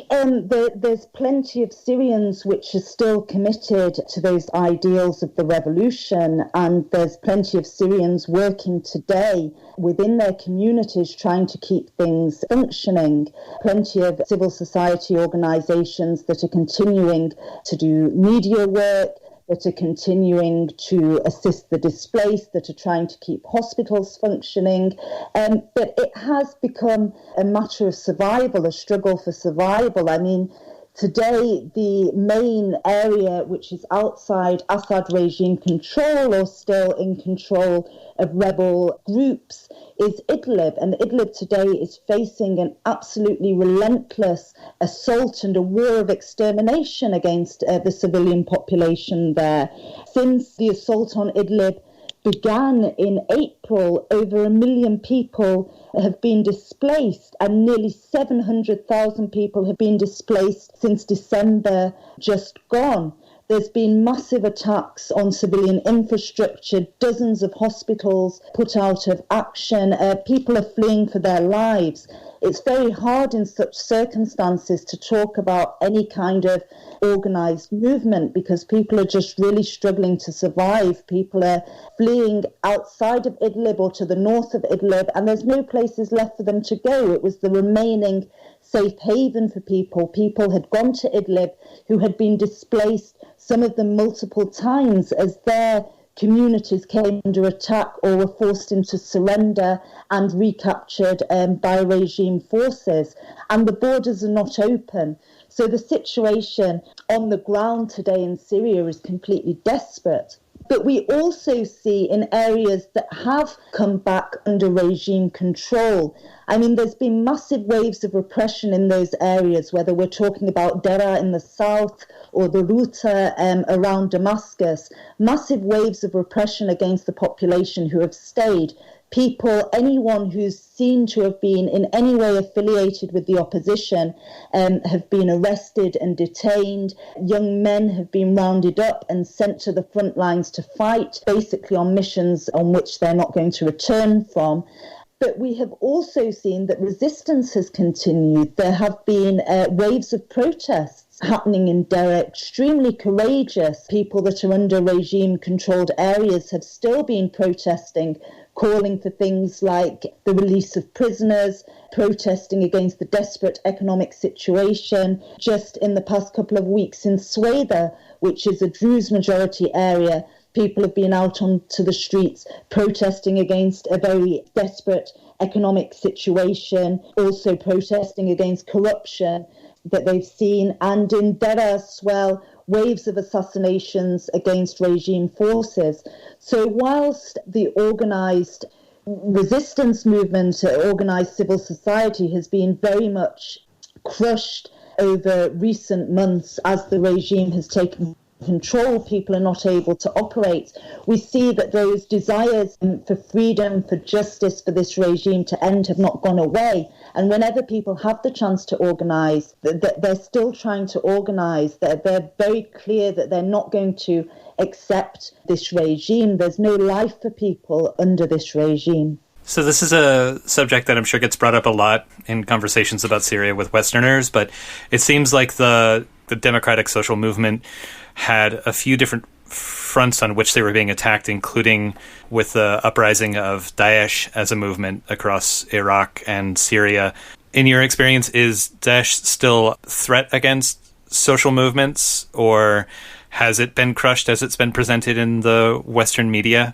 there's plenty of Syrians which are still committed to those ideals of the revolution, and there's plenty of Syrians working today within their communities trying to keep things functioning. Plenty of civil society organisations that are continuing to do media work, that are continuing to assist the displaced, that are trying to keep hospitals functioning. But it has become a matter of survival, a struggle for survival. I mean, today, the main area which is outside Assad regime control or still in control of rebel groups is Idlib. And Idlib today is facing an absolutely relentless assault and a war of extermination against the civilian population there. Since the assault on Idlib began in April, over 1 million people have been displaced, and nearly 700,000 people have been displaced since December just gone. There's been massive attacks on civilian infrastructure, dozens of hospitals put out of action, people are fleeing for their lives. It's very hard in such circumstances to talk about any kind of organised movement because people are just really struggling to survive. People are fleeing outside of Idlib or to the north of Idlib, and there's no places left for them to go. It was the remaining safe haven for people. People had gone to Idlib who had been displaced, some of them multiple times, as their communities came under attack or were forced into surrender and recaptured by regime forces. And the borders are not open. So the situation on the ground today in Syria is completely desperate. But we also see in areas that have come back under regime control. I mean, there's been massive waves of repression in those areas, whether we're talking about Dera in the south or the Ruta around Damascus, massive waves of repression against the population who have stayed. People, anyone who's seen to have been in any way affiliated with the opposition have been arrested and detained. Young men have been rounded up and sent to the front lines to fight, basically on missions on which they're not going to return from. But we have also seen that resistance has continued. There have been waves of protests happening in Dera, extremely courageous. People that are under regime-controlled areas have still been protesting, calling for things like the release of prisoners, protesting against the desperate economic situation. Just in the past couple of weeks in Swain, which is a Druze majority area, people have been out onto the streets protesting against a very desperate economic situation, also protesting against corruption that they've seen. And in Dera as well, waves of assassinations against regime forces. So whilst the organised resistance movement, organised civil society has been very much crushed over recent months as the regime has taken control, people are not able to operate. We see that those desires for freedom, for justice, for this regime to end have not gone away. And whenever people have the chance to organise, they're still trying to organise. They're very clear that they're not going to accept this regime. There's no life for people under this regime. So this is a subject that I'm sure gets brought up a lot in conversations about Syria with Westerners, but it seems like the democratic social movement had a few different fronts on which they were being attacked, including with the uprising of Daesh as a movement across Iraq and Syria. In your experience, is Daesh still a threat against social movements, or has it been crushed as it's been presented in the Western media?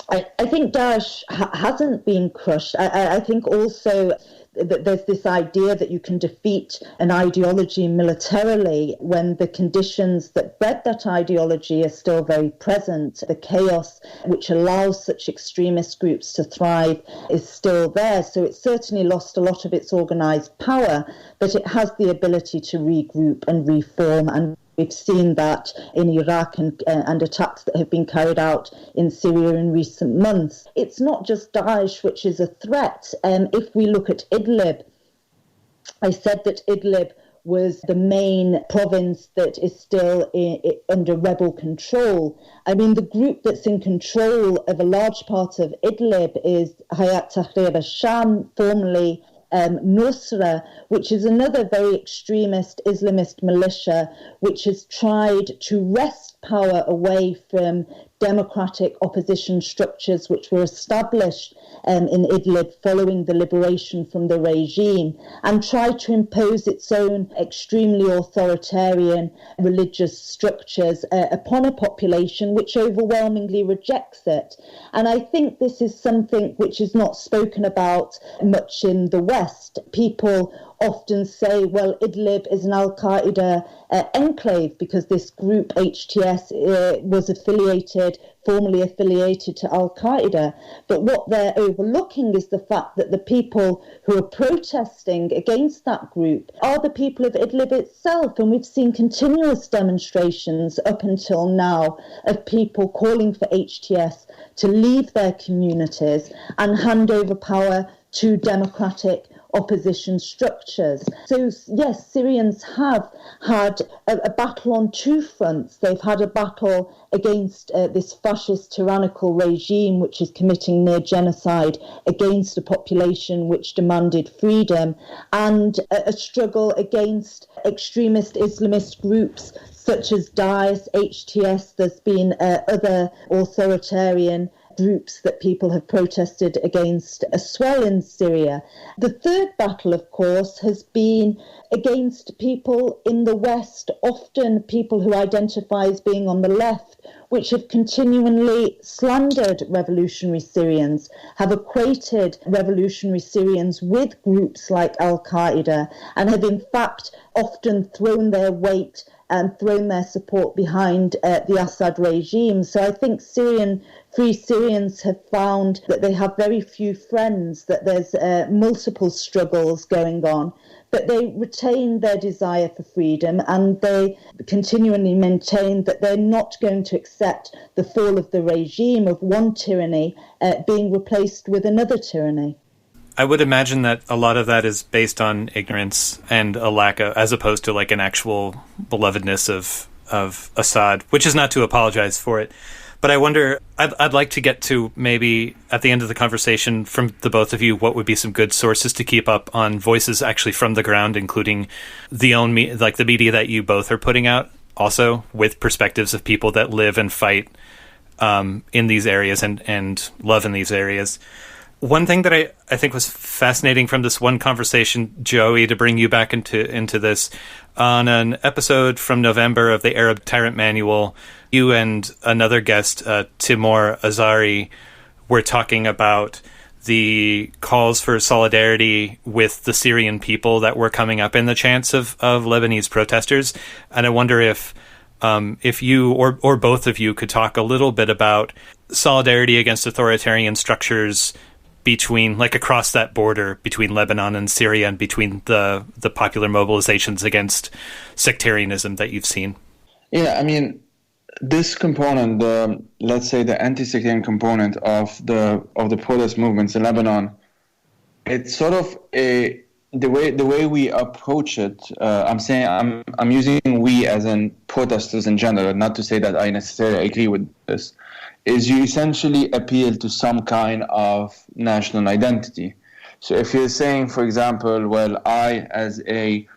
I think Daesh hasn't been crushed. I think also that there's this idea that you can defeat an ideology militarily when the conditions that bred that ideology are still very present. The chaos which allows such extremist groups to thrive is still there. So it's certainly lost a lot of its organised power, but it has the ability to regroup and reform, and we've seen that in Iraq and attacks that have been carried out in Syria in recent months. It's not just Daesh which is a threat. If we look at Idlib, I said that Idlib was the main province that is still under rebel control. I mean, the group that's in control of a large part of Idlib is Hayat Tahrir al-Sham, formerly Nusra, which is another very extremist Islamist militia which has tried to wrest power away from democratic opposition structures which were established in Idlib following the liberation from the regime, and tried to impose its own extremely authoritarian religious structures upon a population which overwhelmingly rejects it. And I think this is something which is not spoken about much in the West. People often say, well, Idlib is an Al-Qaeda enclave because this group, HTS, was formally affiliated to Al-Qaeda. But what they're overlooking is the fact that the people who are protesting against that group are the people of Idlib itself. And we've seen continuous demonstrations up until now of people calling for HTS to leave their communities and hand over power to democratic opposition structures. So yes, Syrians have had a battle on two fronts. They've had a battle against this fascist tyrannical regime which is committing near genocide against a population which demanded freedom, and a struggle against extremist Islamist groups such as Daesh, HTS. There's been other authoritarian groups that people have protested against as well in Syria. The third battle, of course, has been against people in the West, often people who identify as being on the left, which have continually slandered revolutionary Syrians, have equated revolutionary Syrians with groups like Al-Qaeda, and have in fact often thrown their weight thrown their support behind the Assad regime. So I think Free Syrians have found that they have very few friends, that there's multiple struggles going on, but they retain their desire for freedom, and they continually maintain that they're not going to accept the fall of the regime, of one tyranny being replaced with another tyranny. I would imagine that a lot of that is based on ignorance and a lack of, as opposed to like an actual belovedness of Assad, which is not to apologize for it. But I wonder, I'd like to get to maybe at the end of the conversation from the both of you, what would be some good sources to keep up on voices actually from the ground, including the media that you both are putting out, also with perspectives of people that live and fight in these areas and love in these areas. One thing that I think was fascinating from this one conversation, Joey, to bring you back into this, on an episode from November of the Arab Tyrant Manual, you and another guest, Timur Azari, were talking about the calls for solidarity with the Syrian people that were coming up in the chants of Lebanese protesters. And I wonder if you or both of you could talk a little bit about solidarity against authoritarian structures between, like, across that border between Lebanon and Syria, and between the popular mobilizations against sectarianism that you've seen. Yeah, I mean, this component, let's say the anti-sectarian component of the protest movements in Lebanon, it's sort of the way we approach it. I'm using we as in protesters in general, not to say that I necessarily agree with this. Is you essentially appeal to some kind of national identity. So if you're saying, for example, well, I as a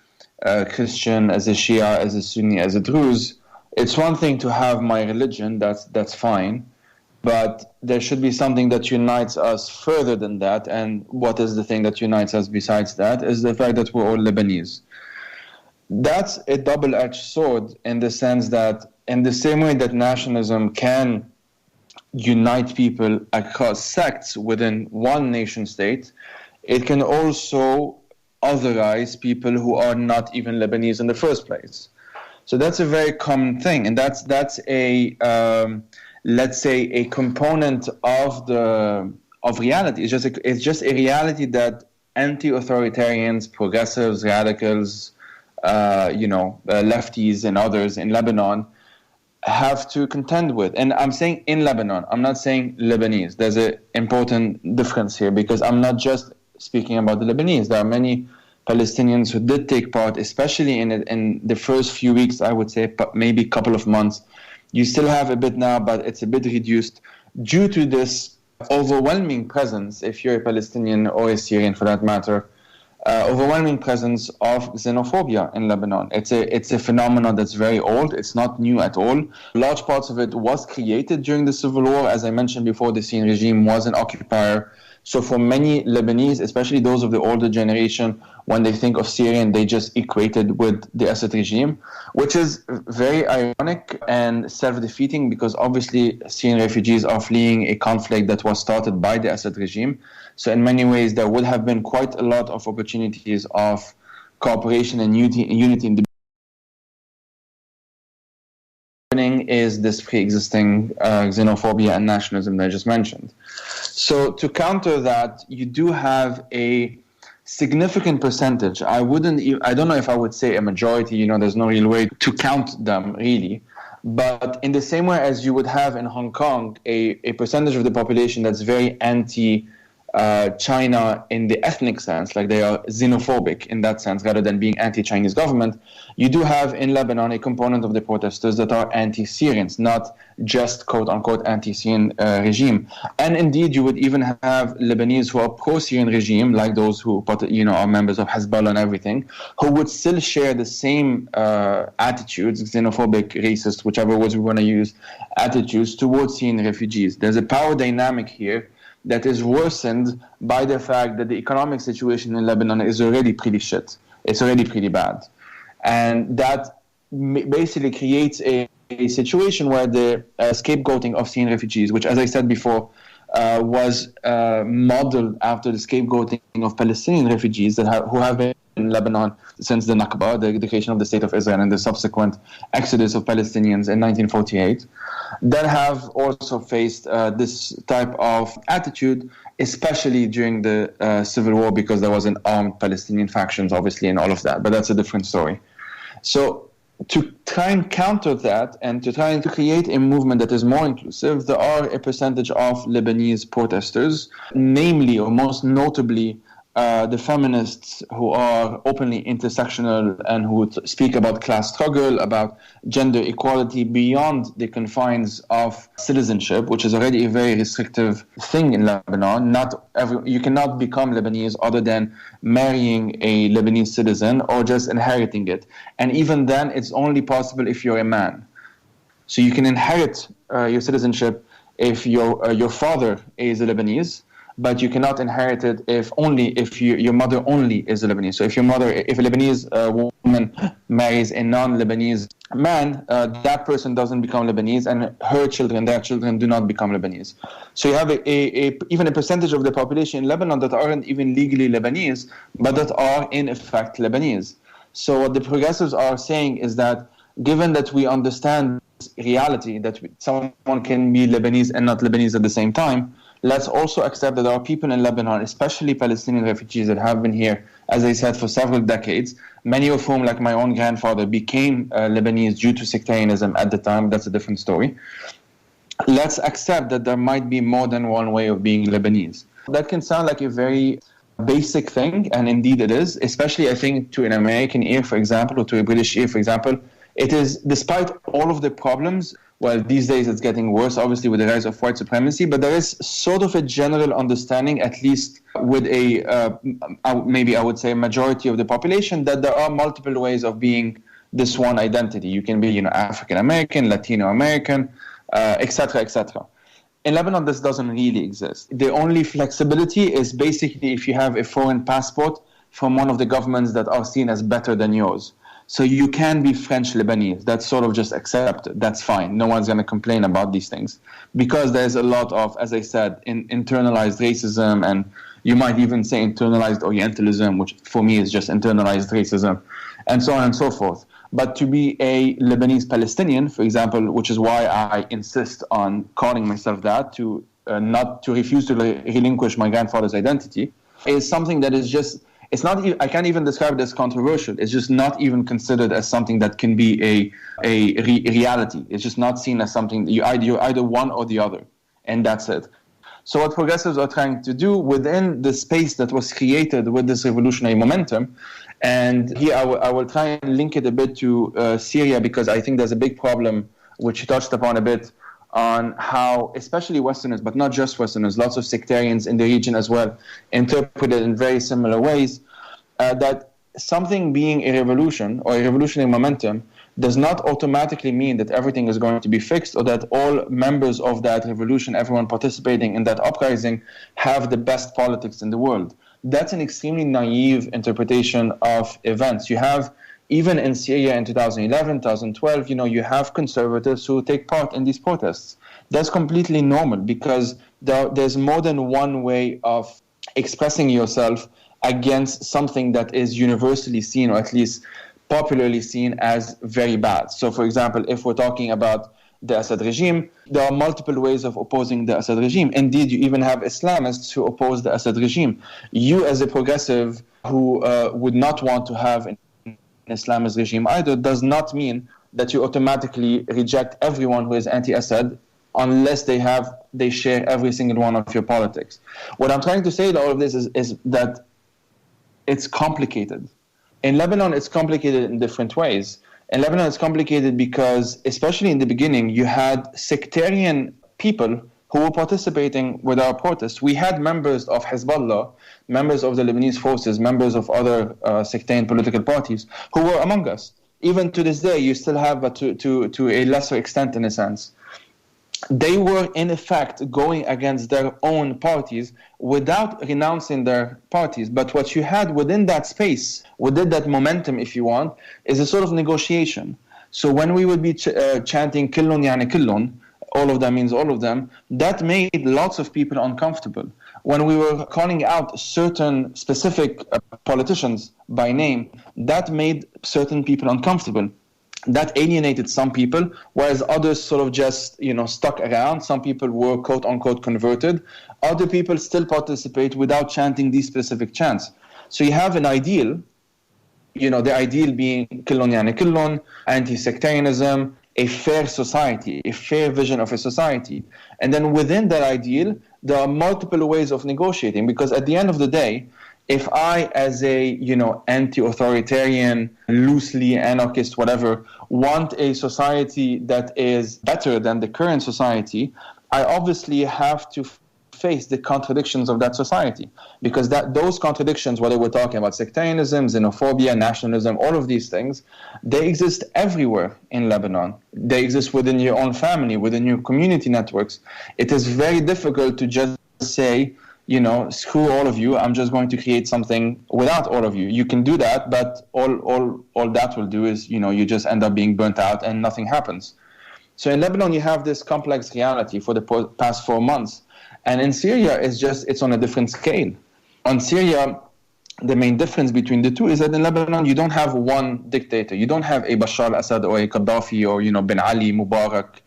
Christian, as a Shia, as a Sunni, as a Druze, it's one thing to have my religion, that's fine, but there should be something that unites us further than that. And what is the thing that unites us besides that? Is the fact that we're all Lebanese. That's a double-edged sword, in the sense that in the same way that nationalism can unite people across sects within one nation state, it can also otherize people who are not even Lebanese in the first place. So that's a very common thing, and that's a let's say a component of reality. It's just a reality that anti-authoritarians, progressives, radicals, lefties, and others in Lebanon have to contend with. And I'm saying in Lebanon, I'm not saying Lebanese. There's an important difference here, because I'm not just speaking about the Lebanese. There are many Palestinians who did take part, especially in the first few weeks, I would say, maybe a couple of months. You still have a bit now, but it's a bit reduced due to this overwhelming presence, if you're a Palestinian or a Syrian for that matter, overwhelming presence of xenophobia in Lebanon. It's a phenomenon that's very old. It's not new at all. Large parts of it was created during the civil war. As I mentioned before, the Syrian regime was an occupier. So for many Lebanese, especially those of the older generation, when they think of Syrian, they just equate it with the Assad regime, which is very ironic and self-defeating, because obviously Syrian refugees are fleeing a conflict that was started by the Assad regime. So in many ways, there would have been quite a lot of opportunities of cooperation and unity in the beginning. Is this pre-existing xenophobia and nationalism that I just mentioned. So to counter that, you do have a significant percentage. I don't know if I would say a majority, there's no real way to count them really. But in the same way as you would have in Hong Kong a percentage of the population that's very anti-China in the ethnic sense, like they are xenophobic in that sense rather than being anti-Chinese government, you do have in Lebanon a component of the protesters that are anti-Syrians, not just quote-unquote anti-Syrian regime. And indeed, you would even have Lebanese who are pro-Syrian regime, like those who are members of Hezbollah and everything, who would still share the same attitudes, xenophobic, racist, whichever words we want to use, attitudes towards Syrian refugees. There's a power dynamic here that is worsened by the fact that the economic situation in Lebanon is already pretty shit. It's already pretty bad. And that basically creates a situation where the scapegoating of Syrian refugees, which, as I said before, was modeled after the scapegoating of Palestinian refugees who have been in Lebanon since the Nakba, the creation of the State of Israel, and the subsequent exodus of Palestinians in 1948, that have also faced this type of attitude, especially during the civil war, because there was an armed Palestinian factions, obviously, and all of that. But that's a different story. So to try and counter that and to try and create a movement that is more inclusive, there are a percentage of Lebanese protesters, namely or most notably the feminists who are openly intersectional and who speak about class struggle, about gender equality beyond the confines of citizenship, which is already a very restrictive thing in Lebanon. You cannot become Lebanese other than marrying a Lebanese citizen or just inheriting it. And even then, it's only possible if you're a man. So you can inherit your citizenship if your father is a Lebanese, but you cannot inherit it if your mother only is a Lebanese. So if a Lebanese woman marries a non-Lebanese man, that person doesn't become Lebanese, and their children do not become Lebanese. So you have even a percentage of the population in Lebanon that aren't even legally Lebanese, but that are in effect Lebanese. So what the progressives are saying is that given that we understand reality, that someone can be Lebanese and not Lebanese at the same time, let's also accept that there are people in Lebanon, especially Palestinian refugees, that have been here, as I said, for several decades, many of whom, like my own grandfather, became Lebanese due to sectarianism at the time. That's a different story. Let's accept that there might be more than one way of being Lebanese. That can sound like a very basic thing, and indeed it is, especially, I think, to an American ear, for example, or to a British ear, for example. It is, despite all of the problems, well, these days it's getting worse, obviously, with the rise of white supremacy, but there is sort of a general understanding, at least with maybe I would say a majority of the population, that there are multiple ways of being this one identity. You can be, African American, Latino American, etc., etc. In Lebanon, this doesn't really exist. The only flexibility is basically if you have a foreign passport from one of the governments that are seen as better than yours. So you can be French Lebanese. That's sort of just accepted. That's fine. No one's going to complain about these things. Because there's a lot of, as I said, internalized racism, and you might even say internalized Orientalism, which for me is just internalized racism, and so on and so forth. But to be a Lebanese Palestinian, for example, which is why I insist on calling myself that, to refuse to relinquish my grandfather's identity, is something that is just... It's not. I can't even describe it as controversial. It's just not even considered as something that can be a reality. It's just not seen as something. You're either one or the other, and that's it. So what progressives are trying to do within the space that was created with this revolutionary momentum, and here I will try and link it a bit to Syria, because I think there's a big problem which you touched upon a bit, on how, especially Westerners, but not just Westerners, lots of sectarians in the region as well, interpret it in very similar ways, that something being a revolution or a revolutionary momentum does not automatically mean that everything is going to be fixed, or that all members of that revolution, everyone participating in that uprising, have the best politics in the world. That's an extremely naive interpretation of events. You have, even in Syria in 2011, 2012, you have conservatives who take part in these protests. That's completely normal, because there's more than one way of expressing yourself against something that is universally seen, or at least popularly seen, as very bad. So, for example, if we're talking about the Assad regime, there are multiple ways of opposing the Assad regime. Indeed, you even have Islamists who oppose the Assad regime. You, as a progressive who would not want to have an Islamist regime either, does not mean that you automatically reject everyone who is anti-Assad unless they share every single one of your politics. What I'm trying to say in all of this is that it's complicated. In Lebanon, it's complicated in different ways. In Lebanon, it's complicated because, especially in the beginning, you had sectarian people who were participating with our protests. We had members of Hezbollah, members of the Lebanese forces, members of other sectarian political parties who were among us. Even to this day, you still have, but to a lesser extent, in a sense. They were, in effect, going against their own parties without renouncing their parties. But what you had within that space, within that momentum, if you want, is a sort of negotiation. So when we would be chanting "Killun yani Killun," all of them means all of them, that made lots of people uncomfortable. When we were calling out certain specific politicians by name, that made certain people uncomfortable. That alienated some people, whereas others sort of just, stuck around. Some people were quote unquote converted. Other people still participate without chanting these specific chants. So you have an ideal, the ideal being Kullun yani Kullun, anti-sectarianism, a fair society, a fair vision of a society. And then within that ideal, there are multiple ways of negotiating, because at the end of the day, if I, as a, anti-authoritarian, loosely anarchist, whatever, want a society that is better than the current society, I obviously have to face the contradictions of that society. Because those contradictions, whether we're talking about sectarianism, xenophobia, nationalism, all of these things, they exist everywhere in Lebanon. They exist within your own family, within your community networks. It is very difficult to just say, screw all of you, I'm just going to create something without all of you. You can do that, but all that will do is, you just end up being burnt out and nothing happens. So in Lebanon, you have this complex reality for the past 4 months. And in Syria, it's on a different scale. On Syria, the main difference between the two is that in Lebanon, you don't have one dictator. You don't have a Bashar Al-Assad or a Gaddafi or, Ben Ali, Mubarak,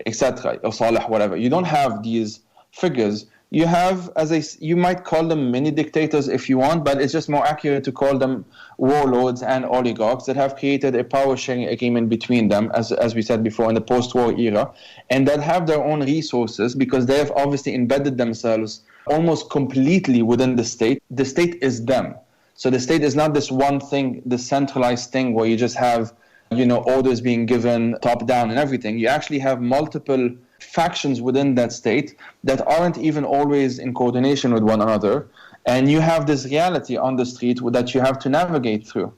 etc., or Saleh, whatever. You don't have these figures. You have, you might call them mini dictators if you want, but it's just more accurate to call them warlords and oligarchs that have created a power sharing agreement between them, as we said before, in the post-war era, and that have their own resources because they have obviously embedded themselves almost completely within the state. The state is them. So the state is not this one thing, this centralized thing where you just have, orders being given top down and everything. You actually have multiple factions within that state that aren't even always in coordination with one another, and you have this reality on the street that you have to navigate through.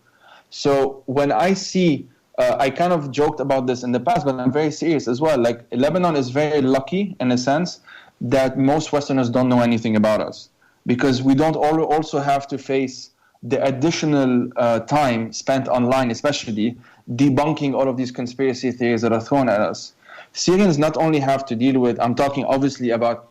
So when I see, I kind of joked about this in the past, but I'm very serious as well. Like, Lebanon is very lucky in a sense that most Westerners don't know anything about us, because we don't also have to face the additional time spent online, especially debunking all of these conspiracy theories that are thrown at us. Syrians not only have to deal with, I'm talking obviously about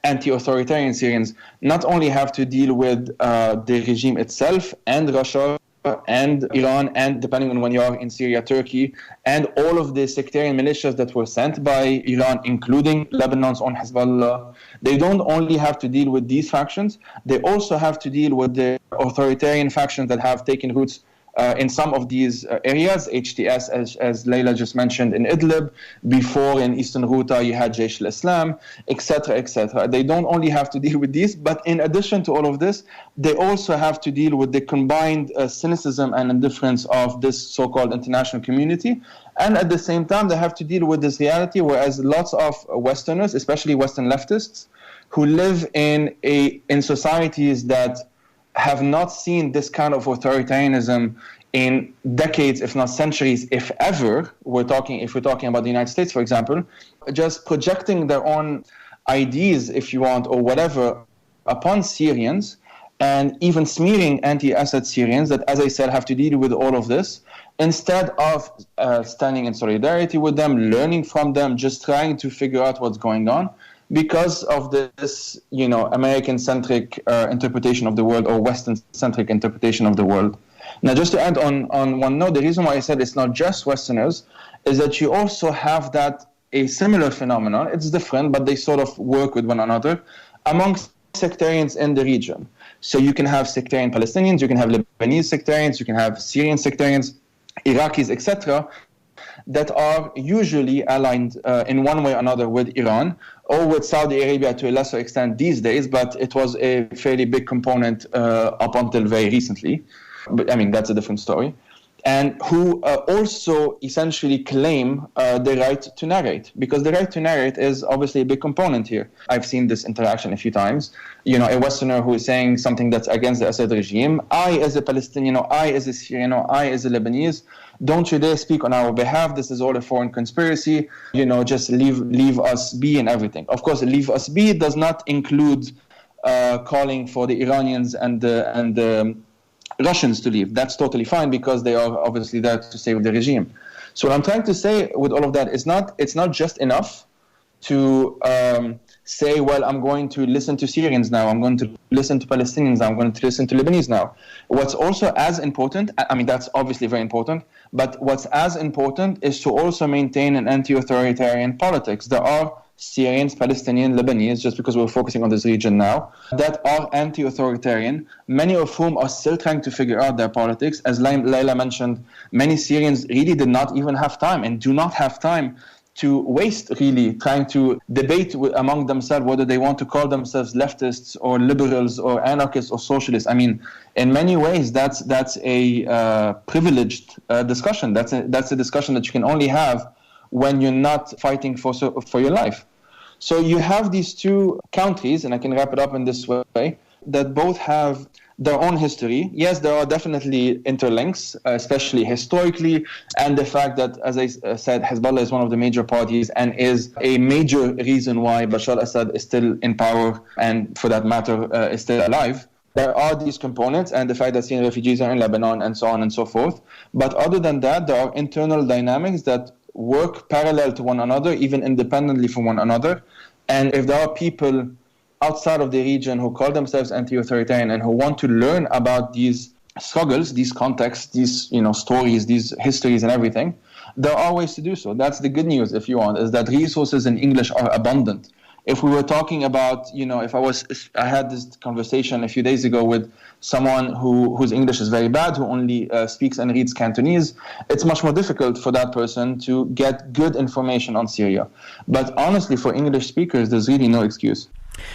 anti-authoritarian Syrians, not only have to deal with the regime itself and Russia and Iran and, depending on when you are in Syria, Turkey, and all of the sectarian militias that were sent by Iran, including Lebanon's own Hezbollah. They don't only have to deal with these factions, they also have to deal with the authoritarian factions that have taken roots in some of these areas, HTS, as Leila just mentioned, in Idlib. Before, in Eastern Ghouta, you had Jaish al-Islam, etc., etc. They don't only have to deal with these, but in addition to all of this, they also have to deal with the combined cynicism and indifference of this so-called international community. And at the same time, they have to deal with this reality, whereas lots of Westerners, especially Western leftists, who live in societies that have not seen this kind of authoritarianism in decades, if not centuries, if ever. If we're talking about the United States, for example, just projecting their own ideas, if you want, or whatever, upon Syrians, and even smearing anti-Assad Syrians that, as I said, have to deal with all of this, instead of standing in solidarity with them, learning from them, just trying to figure out what's going on. Because of this, American-centric interpretation of the world, or Western-centric interpretation of the world. Now, just to add on one note, the reason why I said it's not just Westerners is that you also have a similar phenomenon. It's different, but they sort of work with one another amongst sectarians in the region. So you can have sectarian Palestinians, you can have Lebanese sectarians, you can have Syrian sectarians, Iraqis, etc., that are usually aligned in one way or another with Iran or with Saudi Arabia to a lesser extent these days, but it was a fairly big component up until very recently. But I mean, that's a different story. And who also essentially claim the right to narrate, because the right to narrate is obviously a big component here. I've seen this interaction a few times. A Westerner who is saying something that's against the Assad regime. I, as a Palestinian, I, as a Syrian, I, as a Lebanese, don't you dare speak on our behalf. This is all a foreign conspiracy. Just leave us be and everything. Of course, leave us be does not include calling for the Iranians and the Russians to leave. That's totally fine because they are obviously there to save the regime. So what I'm trying to say with all of that is it's not just enough to say, well, I'm going to listen to Syrians now, I'm going to listen to Palestinians now, I'm going to listen to Lebanese now. What's also as important, I mean, that's obviously very important, but what's as important is to also maintain an anti-authoritarian politics. There are Syrians, Palestinian, Lebanese, just because we're focusing on this region now, that are anti-authoritarian, many of whom are still trying to figure out their politics. As Leila mentioned, many Syrians really did not even have time and do not have time to waste really trying to debate among themselves whether they want to call themselves leftists or liberals or anarchists or socialists. I mean, in many ways, that's a privileged discussion. That's a discussion that you can only have when you're not fighting for your life. So you have these two countries, and I can wrap it up in this way, that both have their own history. Yes, there are definitely interlinks, especially historically, and the fact that, as I said, Hezbollah is one of the major parties and is a major reason why Bashar Al-Assad is still in power and, for that matter, is still alive. There are these components, and the fact that Syrian refugees are in Lebanon and so on and so forth. But other than that, there are internal dynamics that work parallel to one another, even independently from one another. And if there are people outside of the region who call themselves anti-authoritarian and who want to learn about these struggles, these contexts, these stories, these histories and everything, there are ways to do so. That's the good news, if you want, is that resources in English are abundant. If we were talking about, I had this conversation a few days ago with someone whose English is very bad, who only speaks and reads Cantonese, it's much more difficult for that person to get good information on Syria. But honestly, for English speakers, there's really no excuse.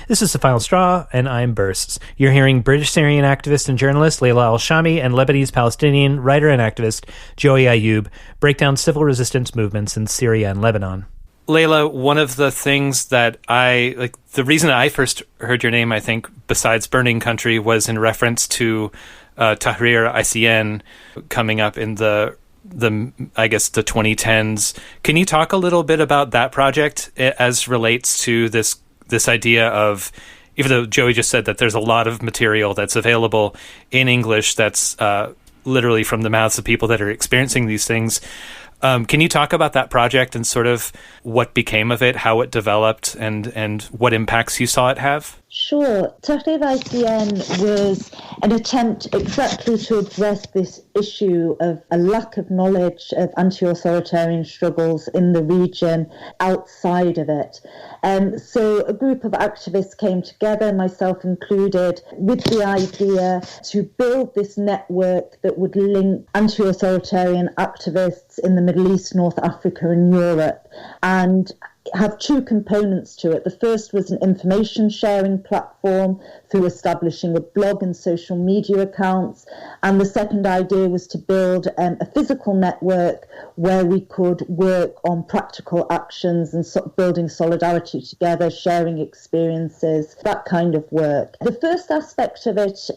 This is The Final Straw, and I'm Bursts. You're hearing British Syrian activist and journalist Leila Al-Shami and Lebanese Palestinian writer and activist Joey Ayoub break down civil resistance movements in Syria and Lebanon. Leila, one of the things that the reason I first heard your name, I think, besides Burning Country, was in reference to Tahrir-ICN coming up in the 2010s. Can you talk a little bit about that project as relates to this idea of, even though Joey just said that there's a lot of material that's available in English that's literally from the mouths of people that are experiencing these things, can you talk about that project and sort of what became of it, how it developed, and what impacts you saw it have? Sure. Tahrir-ICN was an attempt exactly to address this issue of a lack of knowledge of anti-authoritarian struggles in the region outside of it. So a group of activists came together, myself included, with the idea to build this network that would link anti-authoritarian activists in the Middle East, North Africa and Europe, and have two components to it. The first was an information sharing platform through establishing a blog and social media accounts. And the second idea was to build a physical network where we could work on practical actions and building solidarity together, sharing experiences, that kind of work. The first aspect of it,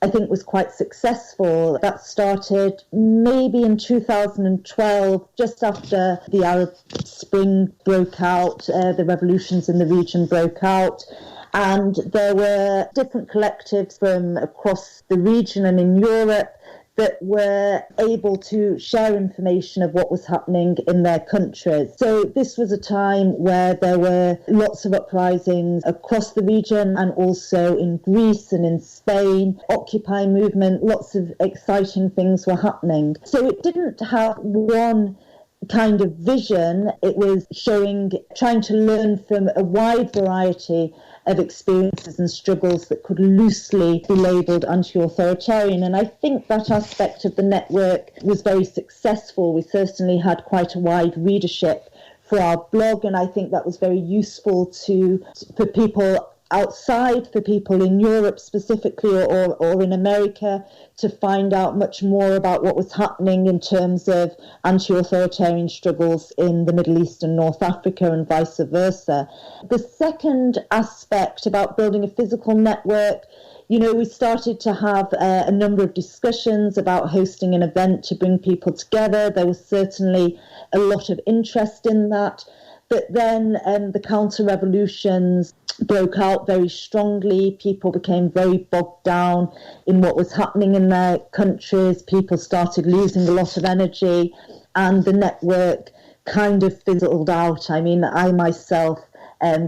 I think, was quite successful. That started maybe in 2012, just after the Arab Spring broke out, the revolutions in the region broke out. And there were different collectives from across the region and in Europe that were able to share information of what was happening in their countries. So this was a time where there were lots of uprisings across the region and also in Greece and in Spain, Occupy movement, lots of exciting things were happening. So it didn't have one kind of vision. It was trying to learn from a wide variety of experiences and struggles that could loosely be labelled anti-authoritarian. And I think that aspect of the network was very successful. We certainly had quite a wide readership for our blog, and I think that was very useful for people outside, for people in Europe specifically or in America, to find out much more about what was happening in terms of anti-authoritarian struggles in the Middle East and North Africa and vice versa. The second aspect about building a physical network, we started to have a number of discussions about hosting an event to bring people together. There was certainly a lot of interest in that. But then the counter-revolutions broke out very strongly. People became very bogged down in what was happening in their countries. People started losing a lot of energy, and the network kind of fizzled out. I mean, I myself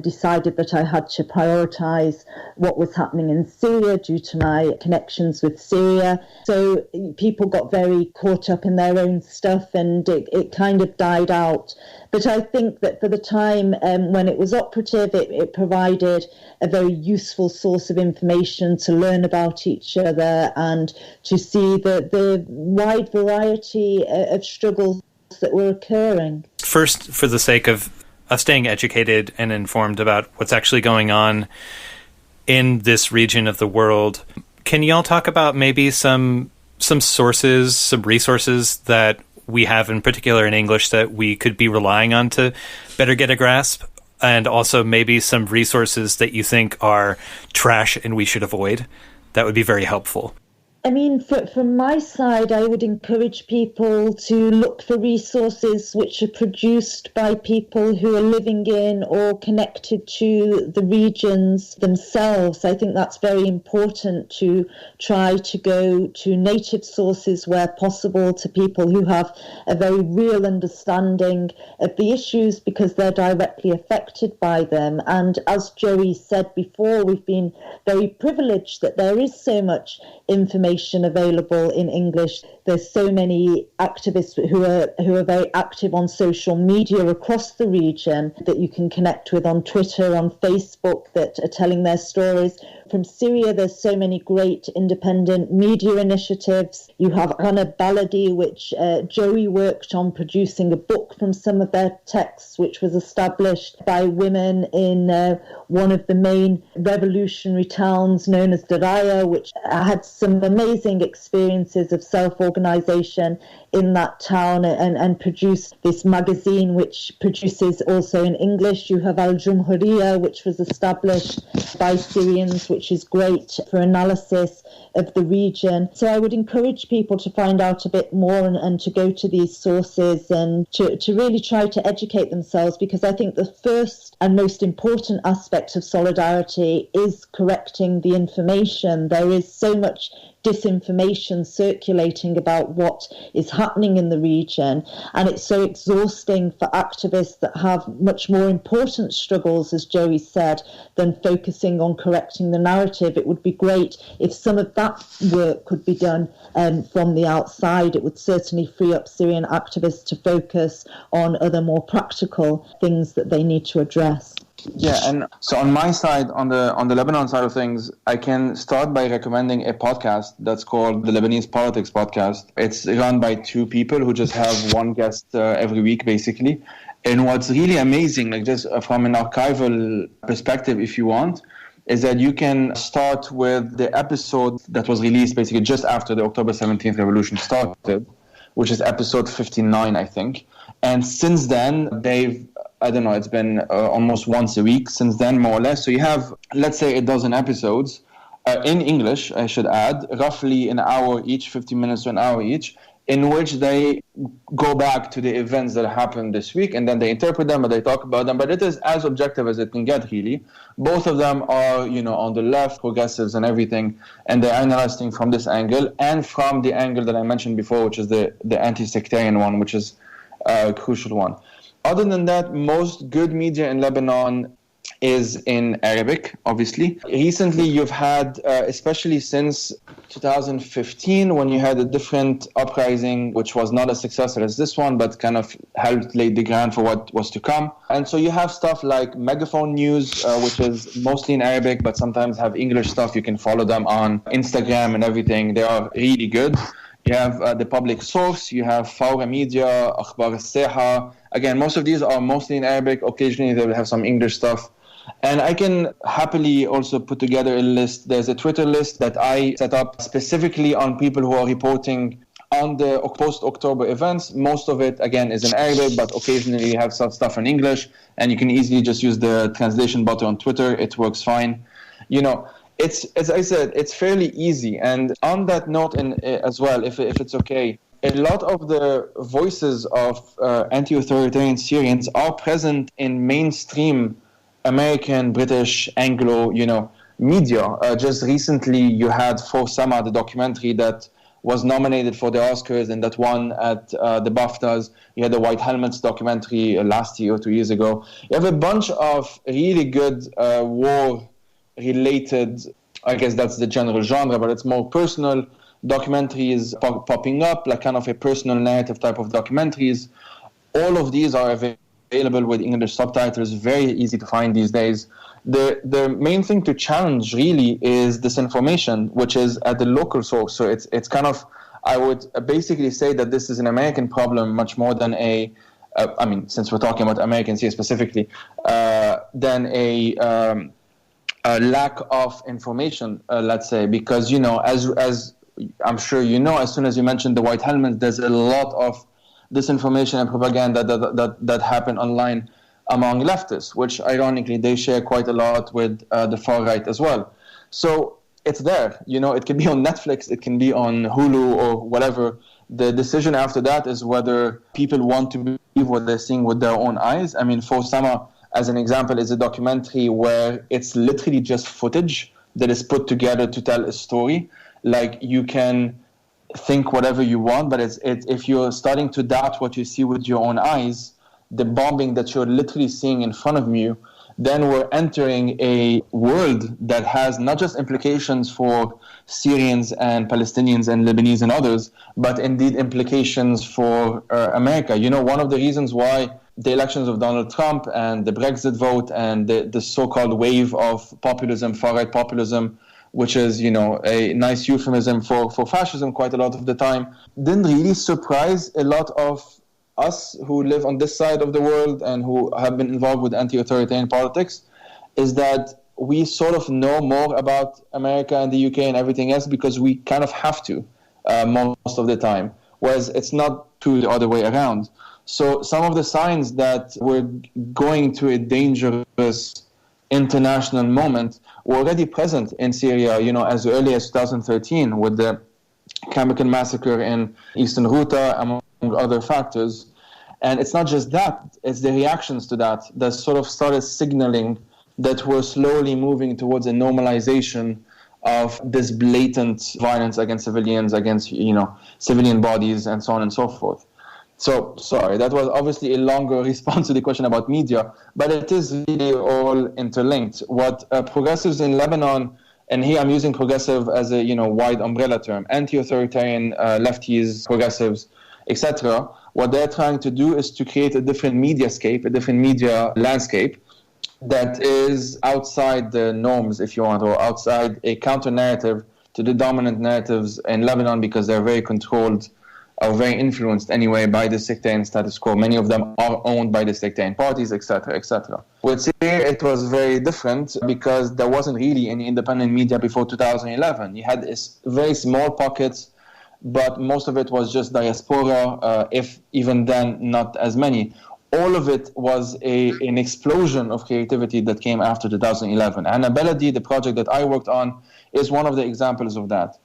decided that I had to prioritise what was happening in Syria due to my connections with Syria. So people got very caught up in their own stuff, and it kind of died out. But I think that for the time when it was operative, it provided a very useful source of information to learn about each other and to see the wide variety of struggles that were occurring. First, for the sake of staying educated and informed about what's actually going on in this region of the world, can y'all talk about maybe some sources, some resources that we have in particular in English that we could be relying on to better get a grasp? And also maybe some resources that you think are trash and we should avoid? That would be very helpful. I mean, from my side, I would encourage people to look for resources which are produced by people who are living in or connected to the regions themselves. I think that's very important, to try to go to native sources where possible, to people who have a very real understanding of the issues because they're directly affected by them. And as Joey said before, we've been very privileged that there is so much information available in English. There's so many activists who are very active on social media across the region that you can connect with on Twitter, on Facebook, that are telling their stories. From Syria, there's so many great independent media initiatives. You have Anna Baladi, which Joey worked on producing a book from some of their texts, which was established by women in one of the main revolutionary towns known as Daraya, which had some amazing experiences of self-organization in that town, and produced this magazine which produces also in English. You have Al-Jumhuriya, which was established by Syrians, which is great for analysis of the region. So I would encourage people to find out a bit more and to go to these sources and to really try to educate themselves, because I think the first and most important aspect of solidarity is correcting the information. There is so much disinformation circulating about what is happening in the region, and it's so exhausting for activists that have much more important struggles, as Joey said, than focusing on correcting the narrative. It would be great if some of that work could be done from the outside. It would certainly free up Syrian activists to focus on other more practical things that they need to address. Yeah, and so on my side, on the Lebanon side of things, I can start by recommending a podcast that's called the Lebanese Politics Podcast. It's run by two people who just have one guest every week, basically. And what's really amazing, like just from an archival perspective, if you want, is that you can start with the episode that was released basically just after the October 17th revolution started, which is episode 59, I think. And since then, it's been almost once a week since then, more or less. So you have, let's say, 12 episodes in English, I should add, roughly an hour each, 50 minutes to an hour each, in which they go back to the events that happened this week, and then they interpret them, and they talk about them. But it is as objective as it can get, really. Both of them are, on the left, progressives and everything, and they're analyzing from this angle, and from the angle that I mentioned before, which is the anti-sectarian one, which is a crucial one. Other than that, most good media in Lebanon is in Arabic, obviously. Recently, you've had, especially since 2015, when you had a different uprising, which was not as successful as this one, but kind of helped lay the ground for what was to come. And so you have stuff like Megaphone News, which is mostly in Arabic, but sometimes have English stuff. You can follow them on Instagram and everything. They are really good. You have the Public Source, you have Fawra Media, Akhbar al-Seha. Again, most of these are mostly in Arabic. Occasionally they will have some English stuff. And I can happily also put together a list. There's a Twitter list that I set up specifically on people who are reporting on the post-October events. Most of it, again, is in Arabic, but occasionally you have some stuff in English, and you can easily just use the translation button on Twitter. It works fine. It's, as I said, it's fairly easy. And on that note, as well, if it's okay, a lot of the voices of anti-authoritarian Syrians are present in mainstream American, British, Anglo, media. Just recently, you had For Sama, the documentary that was nominated for the Oscars and that won at the BAFTAs. You had the White Helmets documentary last year or 2 years ago. You have a bunch of really good war-related, I guess that's the general genre, but it's more personal documentaries popping up, like kind of a personal narrative type of documentaries. All of these are available with English subtitles, very easy to find these days. The main thing to challenge really is disinformation, which is at the local source. So it's kind of, I would basically say that this is an American problem much more than since we're talking about Americans here specifically, than a lack of information, let's say, because, you know, as I'm sure you know, as soon as you mentioned the White Helmets, there's a lot of disinformation and propaganda that happen online among leftists, which ironically they share quite a lot with the far right as well. So it's there, you know, it can be on Netflix, it can be on Hulu or whatever. The decision after that is whether people want to believe what they're seeing with their own eyes. I mean, For Sama, as an example, is a documentary where it's literally just footage that is put together to tell a story. Like, you can think whatever you want, but if you're starting to doubt what you see with your own eyes, the bombing that you're literally seeing in front of you, then we're entering a world that has not just implications for Syrians and Palestinians and Lebanese and others, but indeed implications for America. You know, one of the reasons why the elections of Donald Trump and the Brexit vote and the so-called wave of populism, far-right populism, which is, you know, a nice euphemism for fascism quite a lot of the time, didn't really surprise a lot of us who live on this side of the world and who have been involved with anti-authoritarian politics, is that we sort of know more about America and the UK and everything else because we kind of have to most of the time, whereas it's not true the other way around. So some of the signs that we're going to a dangerous international moment were already present in Syria, you know, as early as 2013 with the chemical massacre in Eastern Ghouta, among other factors. And it's not just that, it's the reactions to that sort of started signaling that we're slowly moving towards a normalization of this blatant violence against civilians, against, you know, civilian bodies, and so on and so forth. So, sorry, that was obviously a longer response to the question about media, but it is really all interlinked. What progressives in Lebanon, and here I'm using progressive as a, you know, wide umbrella term, anti-authoritarian, lefties, progressives, etc., what they're trying to do is to create a different mediascape, a different media landscape that is outside the norms, if you want, or outside a counter-narrative to the dominant narratives in Lebanon, because they're very controlled, are very influenced anyway by the sectarian status quo. Many of them are owned by the sectarian parties, etc., etc. With Syria, it was very different because there wasn't really any independent media before 2011. You had very small pockets, but most of it was just Diaspora, if even then not as many. All of it was an explosion of creativity that came after 2011. And Baladi, the project that I worked on, is one of the examples of that.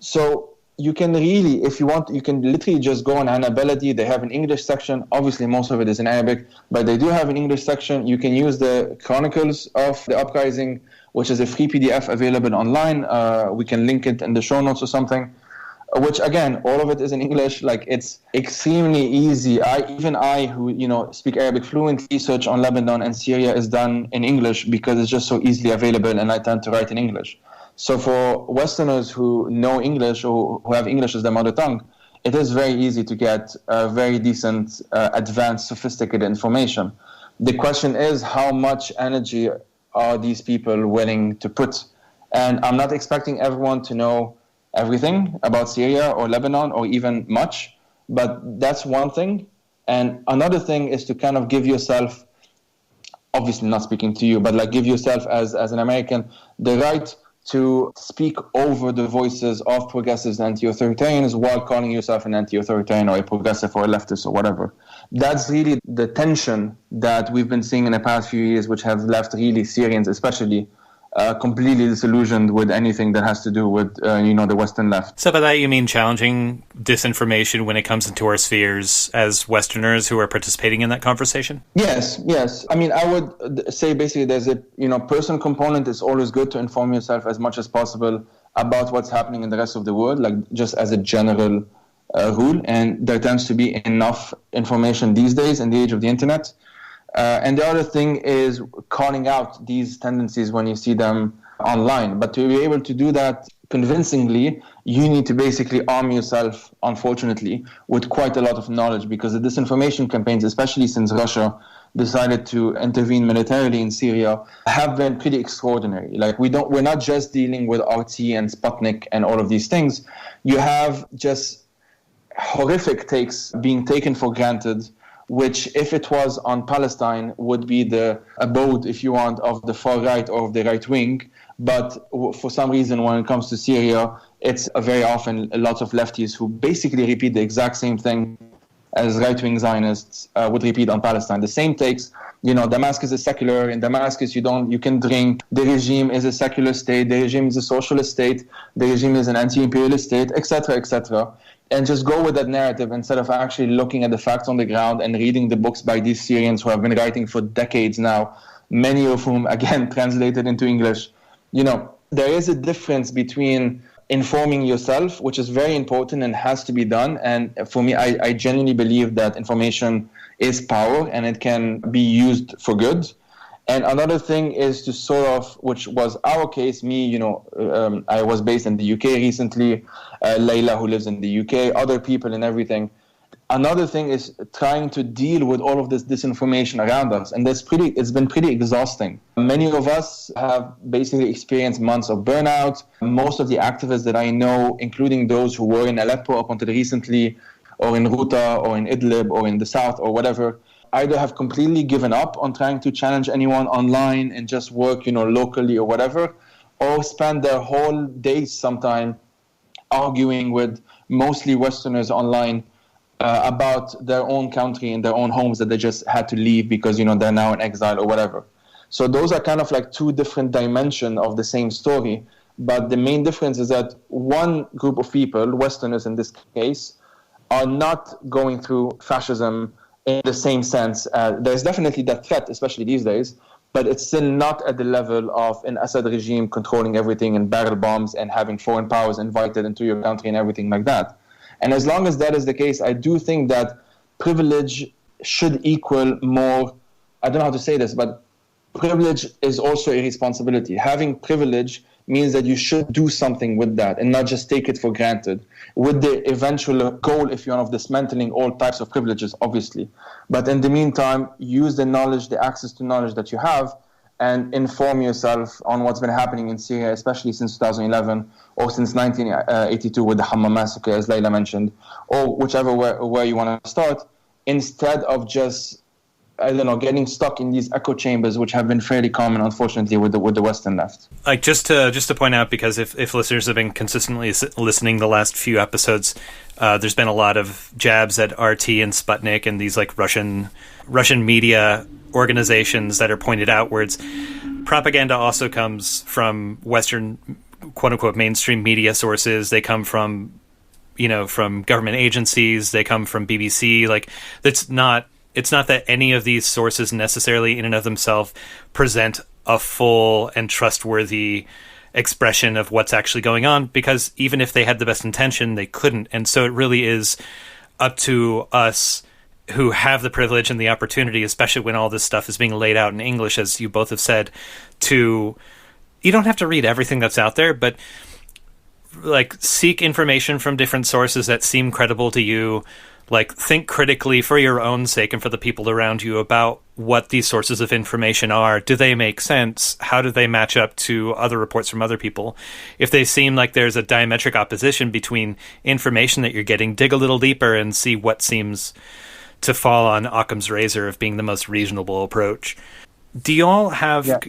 So you can really, if you want, you can literally just go on Ana Baladi. They have an English section. Obviously, most of it is in Arabic, but they do have an English section. You can use the Chronicles of the Uprising, which is a free PDF available online. We can link it in the show notes or something, which, again, all of it is in English. Like, it's extremely easy. Even I, who, you know, speak Arabic fluently, research on Lebanon and Syria is done in English because it's just so easily available, and I tend to write in English. So for Westerners who know English or who have English as their mother tongue, it is very easy to get very decent, advanced, sophisticated information. The question is, how much energy are these people willing to put? And I'm not expecting everyone to know everything about Syria or Lebanon or even much, but that's one thing. And another thing is to kind of give yourself, obviously not speaking to you, but like give yourself as an American the right to speak over the voices of progressives and anti-authoritarians while calling yourself an anti-authoritarian or a progressive or a leftist or whatever. That's really the tension that we've been seeing in the past few years, which have left really Syrians especially completely disillusioned with anything that has to do with, the Western left. So by that you mean challenging disinformation when it comes into our spheres as Westerners who are participating in that conversation? Yes. I mean, I would say basically there's a, personal component. It's always good to inform yourself as much as possible about what's happening in the rest of the world, like just as a general rule. And there tends to be enough information these days in the age of the internet. And the other thing is calling out these tendencies when you see them online. But to be able to do that convincingly, you need to basically arm yourself, unfortunately, with quite a lot of knowledge, because the disinformation campaigns, especially since Russia decided to intervene militarily in Syria, have been pretty extraordinary. Like we're not just dealing with RT and Sputnik and all of these things. You have just horrific takes being taken for granted, which, if it was on Palestine, would be the abode, if you want, of the far right or of the right wing. But for some reason, when it comes to Syria, it's very often lots of lefties who basically repeat the exact same thing as right-wing Zionists would repeat on Palestine. The same takes, Damascus is secular. In Damascus, you can drink. The regime is a secular state. The regime is a socialist state. The regime is an anti-imperialist state, etc., etc. And just go with that narrative instead of actually looking at the facts on the ground and reading the books by these Syrians who have been writing for decades now, many of whom, again, translated into English. There is a difference between informing yourself, which is very important and has to be done. And for me, I genuinely believe that information is power and it can be used for good. And another thing is to sort of, which was our case, I was based in the UK recently, Leila, who lives in the UK, other people and everything. Another thing is trying to deal with all of this disinformation around us. And it's been pretty exhausting. Many of us have basically experienced months of burnout. Most of the activists that I know, including those who were in Aleppo up until recently, or in Ghouta, or in Idlib, or in the south, or whatever, either have completely given up on trying to challenge anyone online and just work, locally or whatever, or spend their whole days sometime arguing with mostly Westerners online about their own country and their own homes that they just had to leave because, they're now in exile or whatever. So those are kind of like two different dimensions of the same story. But the main difference is that one group of people, Westerners in this case, are not going through fascism in the same sense. There's definitely that threat, especially these days, but it's still not at the level of an Assad regime controlling everything and barrel bombs and having foreign powers invited into your country and everything like that. And as long as that is the case, I do think that privilege should equal more, I don't know how to say this, but privilege is also a responsibility. Having privilege means that you should do something with that and not just take it for granted, with the eventual goal, if you want, of dismantling all types of privileges, obviously. But in the meantime, use the knowledge, the access to knowledge that you have, and inform yourself on what's been happening in Syria, especially since 2011 or since 1982 with the Hama massacre, as Leila mentioned, or whichever where you want to start, instead of just, getting stuck in these echo chambers, which have been fairly common, unfortunately, with the Western left. Like just to point out, because if listeners have been consistently listening the last few episodes, there's been a lot of jabs at RT and Sputnik and these like Russian media organizations that are pointed outwards. Propaganda also comes from Western, quote unquote, mainstream media sources. They come from, from government agencies. They come from BBC. Like it's not that any of these sources necessarily in and of themselves present a full and trustworthy expression of what's actually going on, because even if they had the best intention, they couldn't. And so it really is up to us who have the privilege and the opportunity, especially when all this stuff is being laid out in English, as you both have said, you don't have to read everything that's out there, but like seek information from different sources that seem credible to you. Like think critically for your own sake and for the people around you about what these sources of information are. Do they make sense? How do they match up to other reports from other people? If they seem like there's a diametric opposition between information that you're getting, dig a little deeper and see what seems to fall on Occam's razor of being the most reasonable approach. Do you all have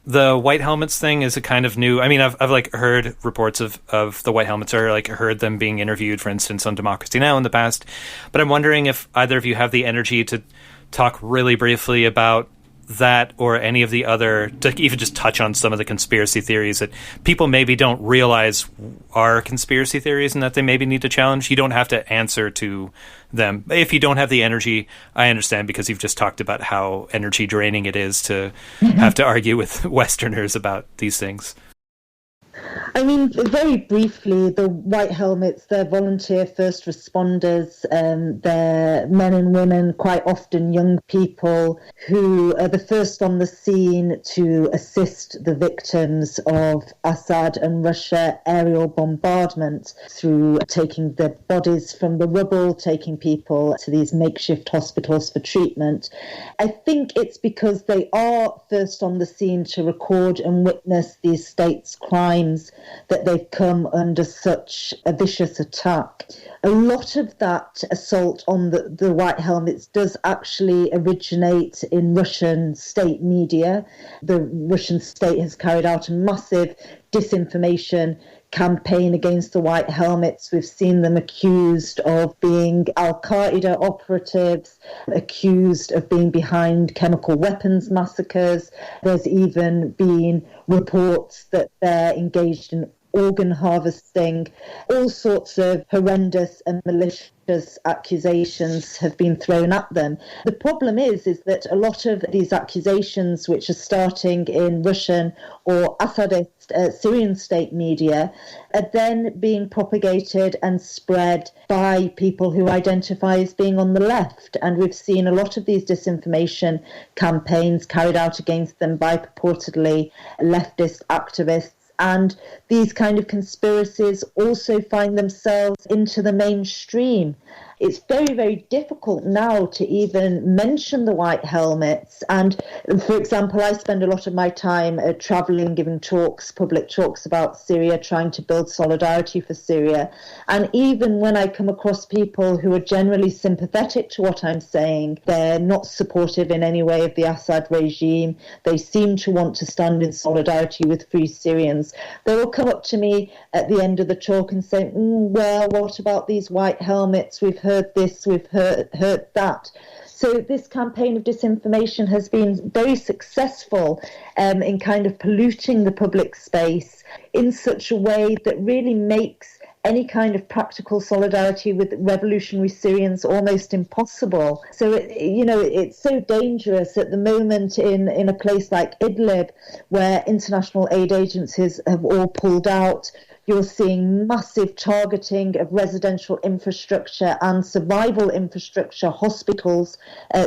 the white helmets thing? Is a kind of new? I mean, I've like heard reports of the white helmets, or like heard them being interviewed, for instance, on Democracy Now! In the past. But I'm wondering if either of you have the energy to talk really briefly about that, or any of the other, to even just touch on some of the conspiracy theories that people maybe don't realize are conspiracy theories and that they maybe need to challenge. You don't have to answer to them. If you don't have the energy, I understand, because you've just talked about how energy draining it is to have to argue with Westerners about these things. I mean, very briefly, the White Helmets, they're volunteer first responders. They're men and women, quite often young people, who are the first on the scene to assist the victims of Assad and Russia aerial bombardment through taking the bodies from the rubble, taking people to these makeshift hospitals for treatment. I think it's because they are first on the scene to record and witness these states' crimes that they've come under such a vicious attack. A lot of that assault on the White Helmets does actually originate in Russian state media. The Russian state has carried out a massive disinformation campaign against the White Helmets. We've seen them accused of being Al-Qaeda operatives, accused of being behind chemical weapons massacres. There's even been reports that they're engaged in organ harvesting. All sorts of horrendous and malicious accusations have been thrown at them. The problem is that a lot of these accusations, which are starting in Russian or Assadist Syrian state media, are then being propagated and spread by people who identify as being on the left. And we've seen a lot of these disinformation campaigns carried out against them by purportedly leftist activists. And these kind of conspiracies also find themselves into the mainstream. It's very, very difficult now to even mention the White Helmets. And, for example, I spend a lot of my time travelling, giving talks, public talks about Syria, trying to build solidarity for Syria. And even when I come across people who are generally sympathetic to what I'm saying, they're not supportive in any way of the Assad regime. They seem to want to stand in solidarity with free Syrians. They will come up to me at the end of the talk and say, well, what about these White Helmets? We've heard this, we've heard that. So this campaign of disinformation has been very successful in kind of polluting the public space in such a way that really makes any kind of practical solidarity with revolutionary Syrians almost impossible. So, it's so dangerous at the moment in a place like Idlib, where international aid agencies have all pulled out. You're seeing massive targeting of residential infrastructure and survival infrastructure, hospitals,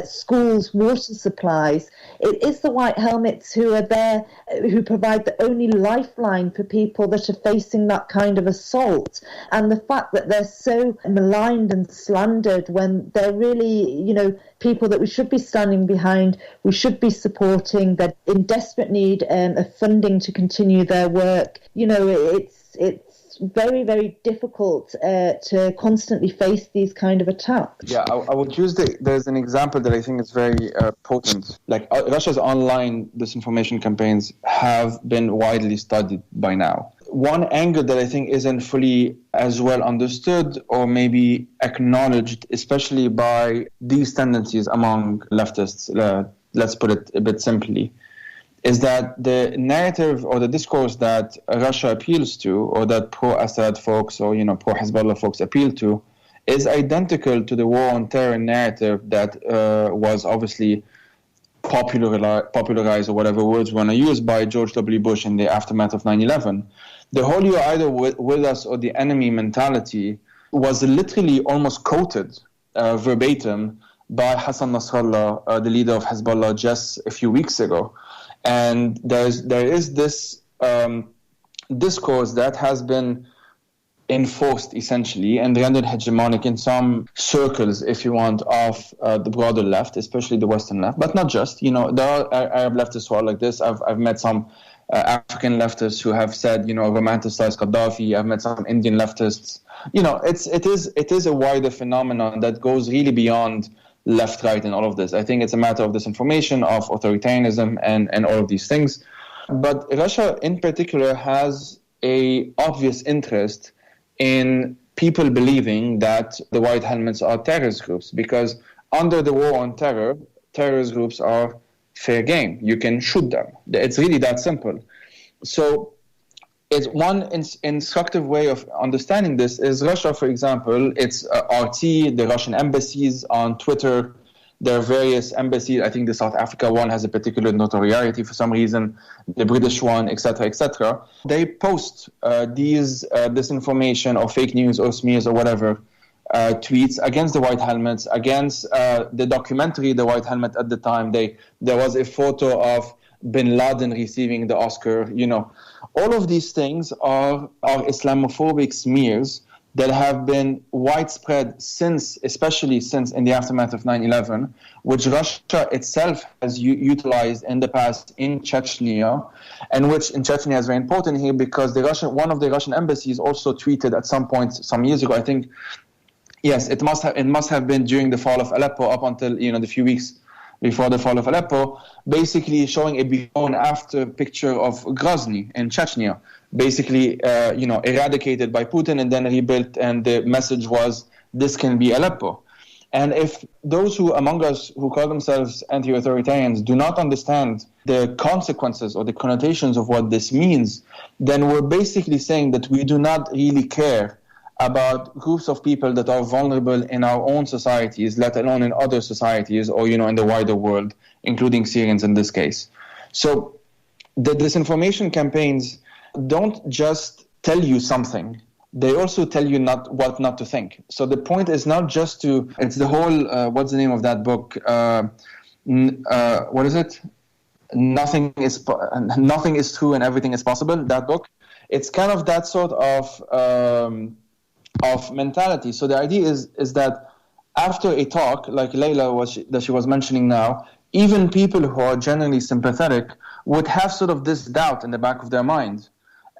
schools, water supplies. It is the White Helmets who are there, who provide the only lifeline for people that are facing that kind of assault. And the fact that they're so maligned and slandered when they're really, people that we should be standing behind, we should be supporting, they're in desperate need of funding to continue their work. It's very, very difficult to constantly face these kind of attacks. Yeah, I would use there's an example that I think is very potent. Like Russia's online disinformation campaigns have been widely studied by now. One angle that I think isn't fully as well understood or maybe acknowledged, especially by these tendencies among leftists, let's put it a bit simply, is that the narrative or the discourse that Russia appeals to, or that pro-Assad folks or pro-Hezbollah folks appeal to, is identical to the war on terror narrative that was obviously popularized, or whatever words we want to use, by George W. Bush in the aftermath of 9/11. The whole "you're either with us or the enemy" mentality was literally almost quoted verbatim by Hassan Nasrallah, the leader of Hezbollah, just a few weeks ago. And there is this discourse that has been enforced essentially and rendered hegemonic in some circles, if you want, of the broader left, especially the Western left, but not just. There are Arab leftists who are like this. I've met some African leftists who have said, romanticize Gaddafi. I've met some Indian leftists. It is a wider phenomenon that goes really beyond left, right, and all of this. I think it's a matter of disinformation, of authoritarianism, and all of these things. But Russia in particular has a obvious interest in people believing that the White Helmets are terrorist groups, because under the war on terror, terrorist groups are fair game. You can shoot them. It's really that simple. So it's one instructive way of understanding this is Russia, for example, it's RT, the Russian embassies on Twitter, There are various embassies. I think the South Africa one has a particular notoriety for some reason, the British one, etc., etc. They post these disinformation or fake news or smears or whatever tweets against the White Helmets, against the documentary The White Helmet at the time. There was a photo of bin Laden receiving the Oscar. All of these things are Islamophobic smears that have been widespread especially since in the aftermath of 9/11, which Russia itself has utilized in the past in Chechnya, and which in Chechnya is very important here because one of the Russian embassies also tweeted at some point some years ago, I think, yes, it must have been during the fall of Aleppo up until the few weeks before the fall of Aleppo, basically showing a before and after picture of Grozny in Chechnya, basically, eradicated by Putin and then rebuilt. And the message was, this can be Aleppo. And if those among us who call themselves anti-authoritarians do not understand the consequences or the connotations of what this means, then we're basically saying that we do not really care about groups of people that are vulnerable in our own societies, let alone in other societies or, in the wider world, including Syrians in this case. So the disinformation campaigns don't just tell you something. They also tell you what not to think. So the point is not just it's the whole, what's the name of that book? What is it? Nothing is true and everything is possible, that book. It's kind of that sort of mentality. So the idea is that after a talk, like Leila that she was mentioning now, even people who are generally sympathetic would have sort of this doubt in the back of their mind,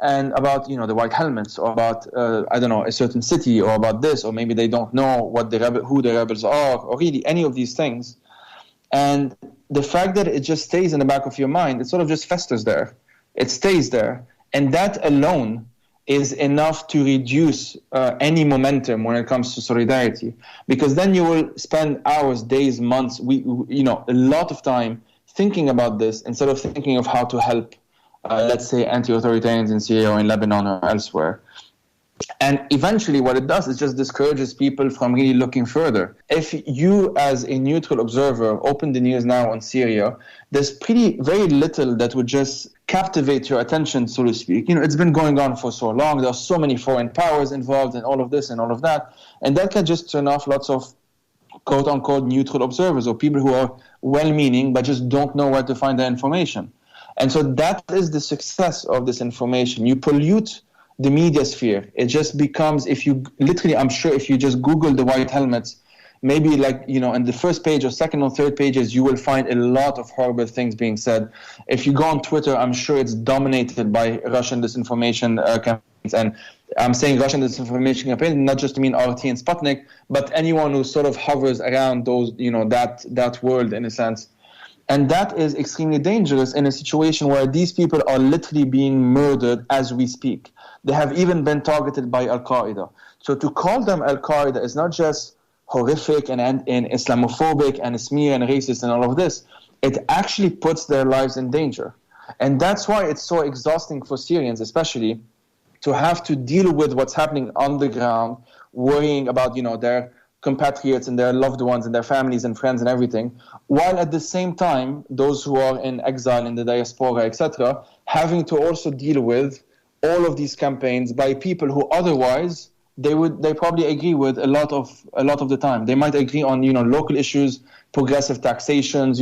and about the White Helmets, or about a certain city, or about this, or maybe they don't know who the rebels are, or really any of these things. And the fact that it just stays in the back of your mind, it sort of just festers there. It stays there, and that alone is enough to reduce any momentum when it comes to solidarity, because then you will spend hours, days, months, a lot of time thinking about this instead of thinking of how to help, let's say, anti-authoritarians in Syria or in Lebanon or elsewhere. And eventually what it does is just discourages people from really looking further. If you, as a neutral observer, open the news now on Syria, there's very little that would just captivate your attention, so to speak. It's been going on for so long. There are so many foreign powers involved in all of this and all of that. And that can just turn off lots of quote-unquote neutral observers, or people who are well-meaning but just don't know where to find the information. And so that is the success of this information. You pollute the media sphere. It just becomes, I'm sure if you just Google the White Helmets, maybe in the first page or second or third pages, you will find a lot of horrible things being said. If you go on Twitter, I'm sure it's dominated by Russian disinformation campaigns. And I'm saying Russian disinformation campaigns, not just to mean RT and Sputnik, but anyone who sort of hovers around those, that world in a sense. And that is extremely dangerous in a situation where these people are literally being murdered as we speak. They have even been targeted by Al-Qaeda. So to call them Al-Qaeda is not just horrific and Islamophobic and a smear and racist and all of this. It actually puts their lives in danger. And that's why it's so exhausting for Syrians, especially, to have to deal with what's happening on the ground, worrying about, their compatriots and their loved ones and their families and friends and everything, while at the same time, those who are in exile in the diaspora, etc., having to also deal with all of these campaigns by people who otherwise they probably agree with a lot of the time. They might agree on local issues, progressive taxations,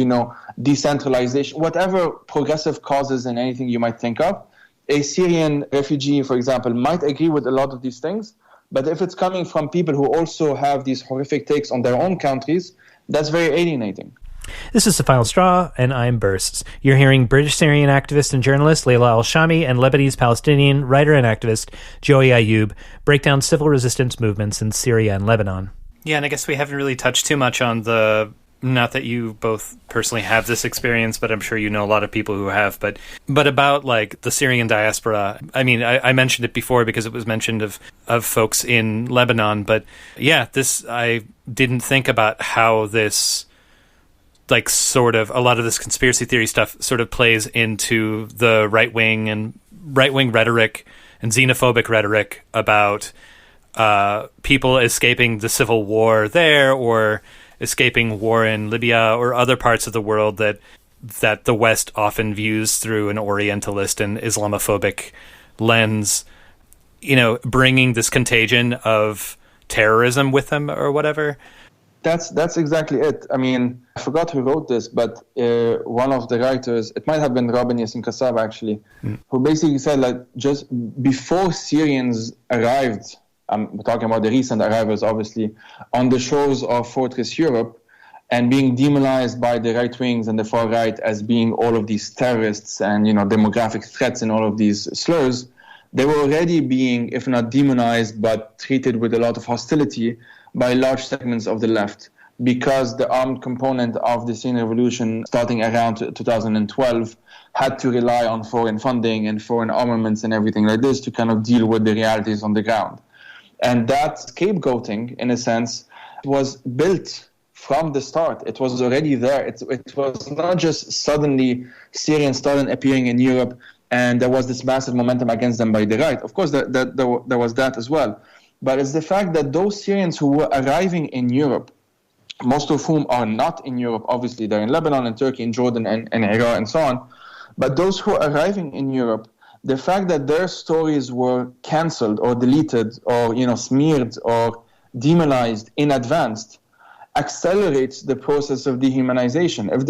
decentralization, whatever progressive causes and anything you might think of. A Syrian refugee, for example, might agree with a lot of these things, but if it's coming from people who also have these horrific takes on their own countries, that's very alienating. This is The Final Straw, and I'm Bursts. You're hearing British Syrian activist and journalist Leila Al-Shami and Lebanese Palestinian writer and activist Joey Ayoub break down civil resistance movements in Syria and Lebanon. Yeah, and I guess we haven't really touched too much on not that you both personally have this experience, but I'm sure you know a lot of people who have, but about the Syrian diaspora. I mean, I mentioned it before because it was mentioned of folks in Lebanon, but yeah, I didn't think about how this sort of a lot of this conspiracy theory stuff sort of plays into the right-wing rhetoric and xenophobic rhetoric about people escaping the civil war there, or escaping war in Libya or other parts of the world that the West often views through an Orientalist and Islamophobic lens, bringing this contagion of terrorism with them or whatever. That's exactly it. I mean, I forgot who wrote this, but one of the writers, it might have been Rabin Yassin Kassab actually, who basically said just before Syrians arrived, we're talking about the recent arrivals obviously, on the shores of Fortress Europe and being demonized by the right wings and the far right as being all of these terrorists and, demographic threats and all of these slurs, they were already being, if not demonized, but treated with a lot of hostility by large segments of the left, because the armed component of the Syrian revolution starting around 2012 had to rely on foreign funding and foreign armaments and everything like this to kind of deal with the realities on the ground. And that scapegoating, in a sense, was built from the start. It was already there. It was not just suddenly Syrians started appearing in Europe and there was this massive momentum against them by the right. Of course, there was that as well. But it's the fact that those Syrians who were arriving in Europe, most of whom are not in Europe, obviously, they're in Lebanon and Turkey and Jordan and Iraq and so on. But those who are arriving in Europe, the fact that their stories were cancelled or deleted or, smeared or demonized in advance accelerates the process of dehumanization. If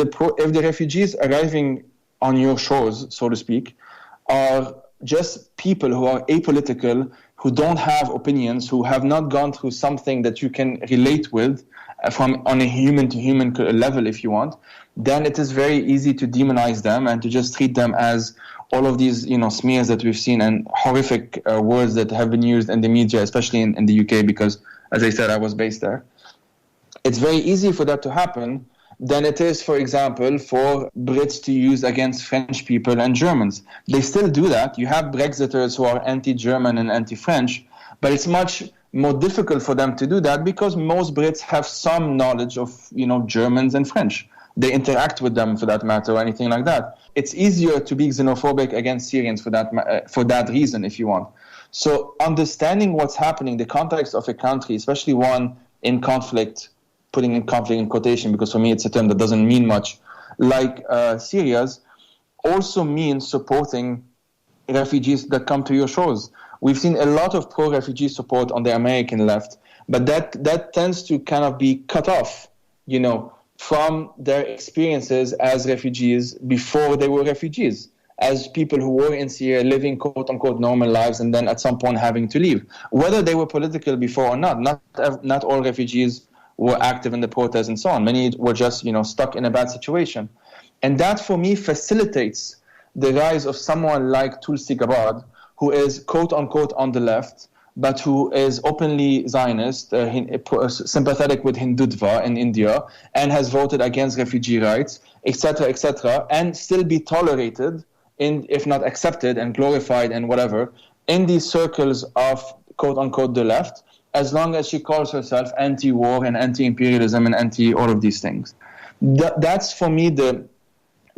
the refugees arriving on your shores, so to speak, are just people who are apolitical, who don't have opinions, who have not gone through something that you can relate with on a human-to-human level, if you want, then it is very easy to demonize them and to just treat them as all of these, smears that we've seen and horrific words that have been used in the media, especially in the UK, because, as I said, I was based there. It's very easy for that to happen than it is, for example, for Brits to use against French people and Germans. They still do that. You have Brexiters who are anti-German and anti-French, but it's much more difficult for them to do that because most Brits have some knowledge of, Germans and French. They interact with them for that matter or anything like that. It's easier to be xenophobic against Syrians for that reason, if you want. So understanding what's happening, the context of a country, especially one in conflict, putting in conflict in quotation because for me it's a term that doesn't mean much, like Syria's, also means supporting refugees that come to your shores. We've seen a lot of pro-refugee support on the American left, but that tends to kind of be cut off, from their experiences as refugees before they were refugees, as people who were in Syria living quote-unquote normal lives and then at some point having to leave. Whether they were political before or not all refugees were active in the protests and so on. Many were just, stuck in a bad situation. And that, for me, facilitates the rise of someone like Tulsi Gabbard, who is, quote-unquote, on the left, but who is openly Zionist, sympathetic with Hindutva in India, and has voted against refugee rights, etc., and still be tolerated, if not accepted and glorified and whatever, in these circles of, quote-unquote, the left, as long as she calls herself anti-war and anti-imperialism and anti all of these things. That's, for me, the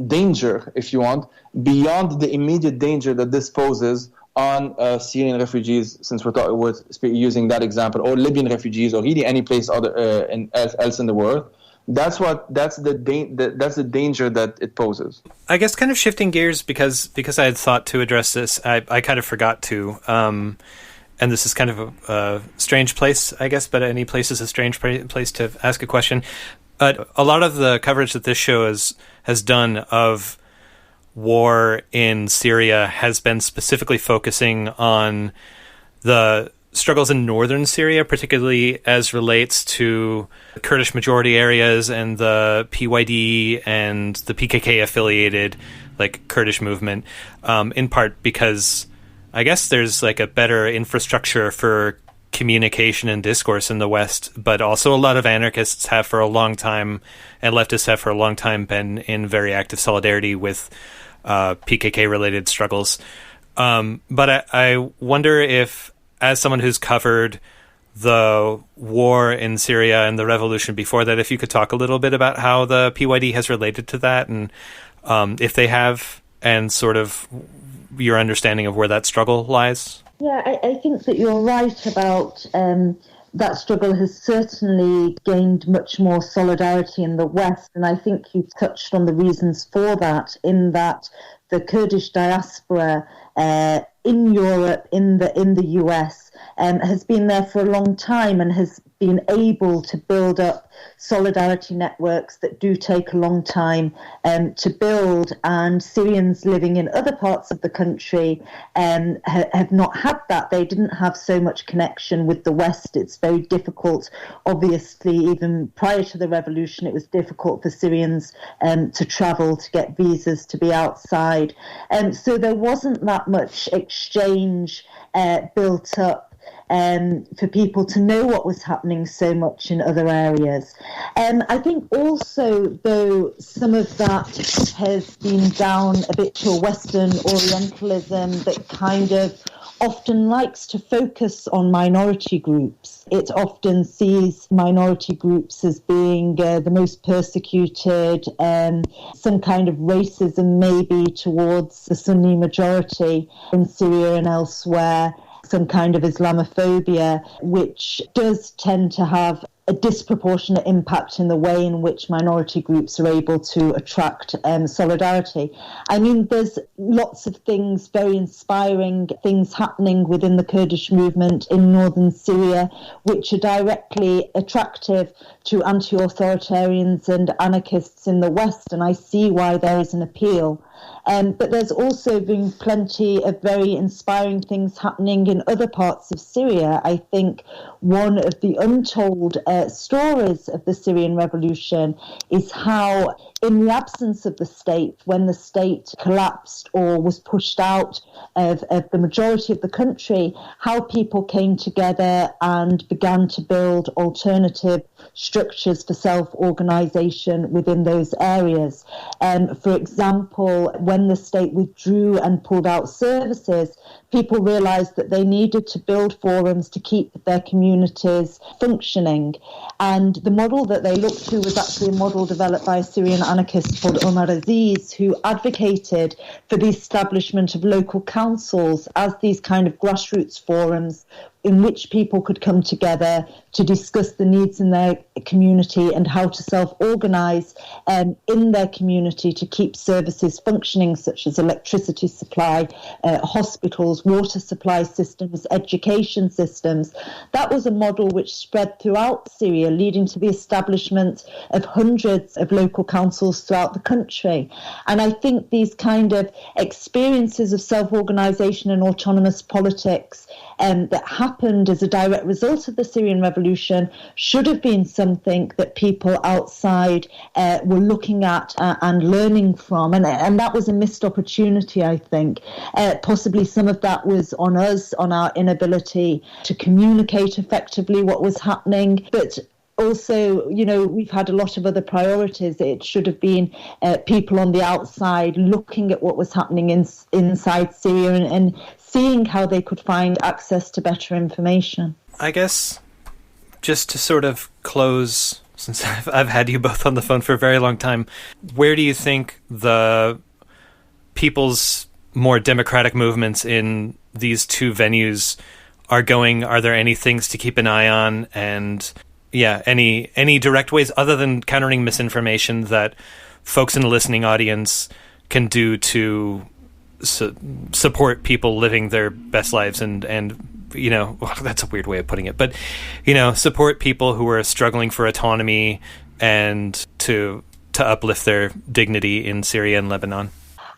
danger, if you want, beyond the immediate danger that this poses on Syrian refugees, since we're using that example, or Libyan refugees, or really any place else in the world. That's the danger that it poses. I guess kind of shifting gears because I had thought to address this, I kind of forgot to. And this is kind of a strange place, I guess, but any place is a strange place to ask a question. But a lot of the coverage that this show has done of war in Syria has been specifically focusing on the struggles in northern Syria, particularly as relates to Kurdish majority areas and the PYD and the PKK-affiliated Kurdish movement, in part because I guess there's a better infrastructure for communication and discourse in the West, but also a lot of anarchists have for a long time, and leftists have for a long time, been in very active solidarity with PKK-related struggles. But I wonder if, as someone who's covered the war in Syria and the revolution before that, if you could talk a little bit about how the PYD has related to that, and if they have, and sort of your understanding of where that struggle lies? Yeah, I think that you're right about that struggle has certainly gained much more solidarity in the West. And I think you touched on the reasons for that, in that the Kurdish diaspora in Europe, in the US, has been there for a long time and has been able to build up solidarity networks that do take a long time to build. And Syrians living in other parts of the country have not had that. They didn't have so much connection with the West. It's very difficult. Obviously, even prior to the revolution, it was difficult for Syrians to travel, to get visas, to be outside. So there wasn't that much exchange built up for people to know what was happening so much in other areas. I think also, though, some of that has been down a bit to a Western Orientalism that kind of often likes to focus on minority groups. It often sees minority groups as being the most persecuted, some kind of racism maybe towards the Sunni majority in Syria and elsewhere, some kind of Islamophobia, which does tend to have a disproportionate impact in the way in which minority groups are able to attract solidarity. I mean, there's lots of things, very inspiring things happening within the Kurdish movement in northern Syria, which are directly attractive to anti-authoritarians and anarchists in the West, and I see why there is an appeal. But there's also been plenty of very inspiring things happening in other parts of Syria. I think one of the untold stories of the Syrian revolution is how, in the absence of the state, when the state collapsed or was pushed out of the majority of the country, how people came together and began to build alternative structures for self-organization within those areas. For example, when the state withdrew and pulled out services, people realized that they needed to build forums to keep their communities functioning. And the model that they looked to was actually a model developed by a Syrian anarchist called Omar Aziz, who advocated for the establishment of local councils as these kind of grassroots forums in which people could come together to discuss the needs in their community and how to self-organise in their community to keep services functioning, such as electricity supply, hospitals, water supply systems, education systems. That was a model which spread throughout Syria, leading to the establishment of hundreds of local councils throughout the country. And I think these kind of experiences of self-organisation and autonomous politics that happened as a direct result of the Syrian revolution should have been something that people outside were looking at and learning from. And that was a missed opportunity, I think. Possibly some of that was on us, on our inability to communicate effectively what was happening. But also, you know, we've had a lot of other priorities. It should have been people on the outside looking at what was happening inside Syria and seeing how they could find access to better information. I guess just to sort of close, since I've had you both on the phone for a very long time, where do you think the people's more democratic movements in these two venues are going? Are there any things to keep an eye on? And yeah, any direct ways other than countering misinformation that folks in the listening audience can do to support people living their best lives and you know, well, that's a weird way of putting it, but you know, support people who are struggling for autonomy and to uplift their dignity in Syria and Lebanon?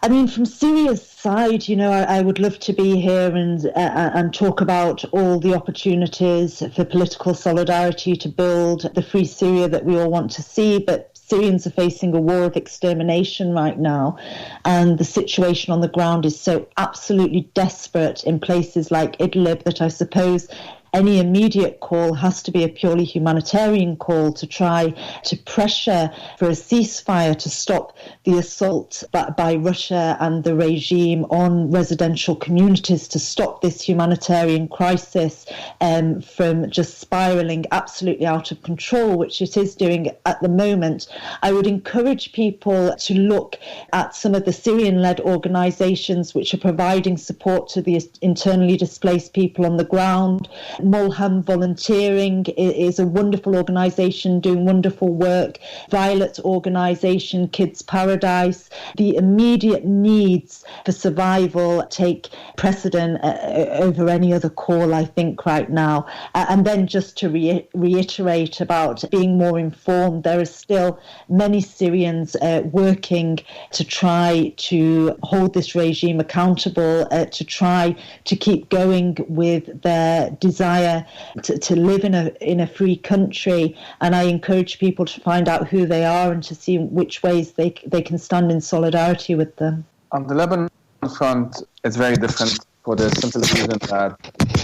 I mean, from Syria's side, you know, I would love to be here and talk about all the opportunities for political solidarity to build the free Syria that we all want to see, but Syrians are facing a war of extermination right now, and the situation on the ground is so absolutely desperate in places like Idlib that I suppose any immediate call has to be a purely humanitarian call to try to pressure for a ceasefire to stop the assault by Russia and the regime on residential communities, to stop this humanitarian crisis from just spiraling absolutely out of control, which it is doing at the moment. I would encourage people to look at some of the Syrian-led organisations which are providing support to the internally displaced people on the ground. Mulham Volunteering is a wonderful organisation doing wonderful work. Violet's organisation, Kids Paradise. The immediate needs for survival take precedent over any other call, I think, right now. And then just to reiterate about being more informed, there are still many Syrians working to try to hold this regime accountable, to try to keep going with their desire to live in a free country. And I encourage people to find out who they are and to see which ways they can stand in solidarity with them. On the Lebanon front, it's very different for the simple reason that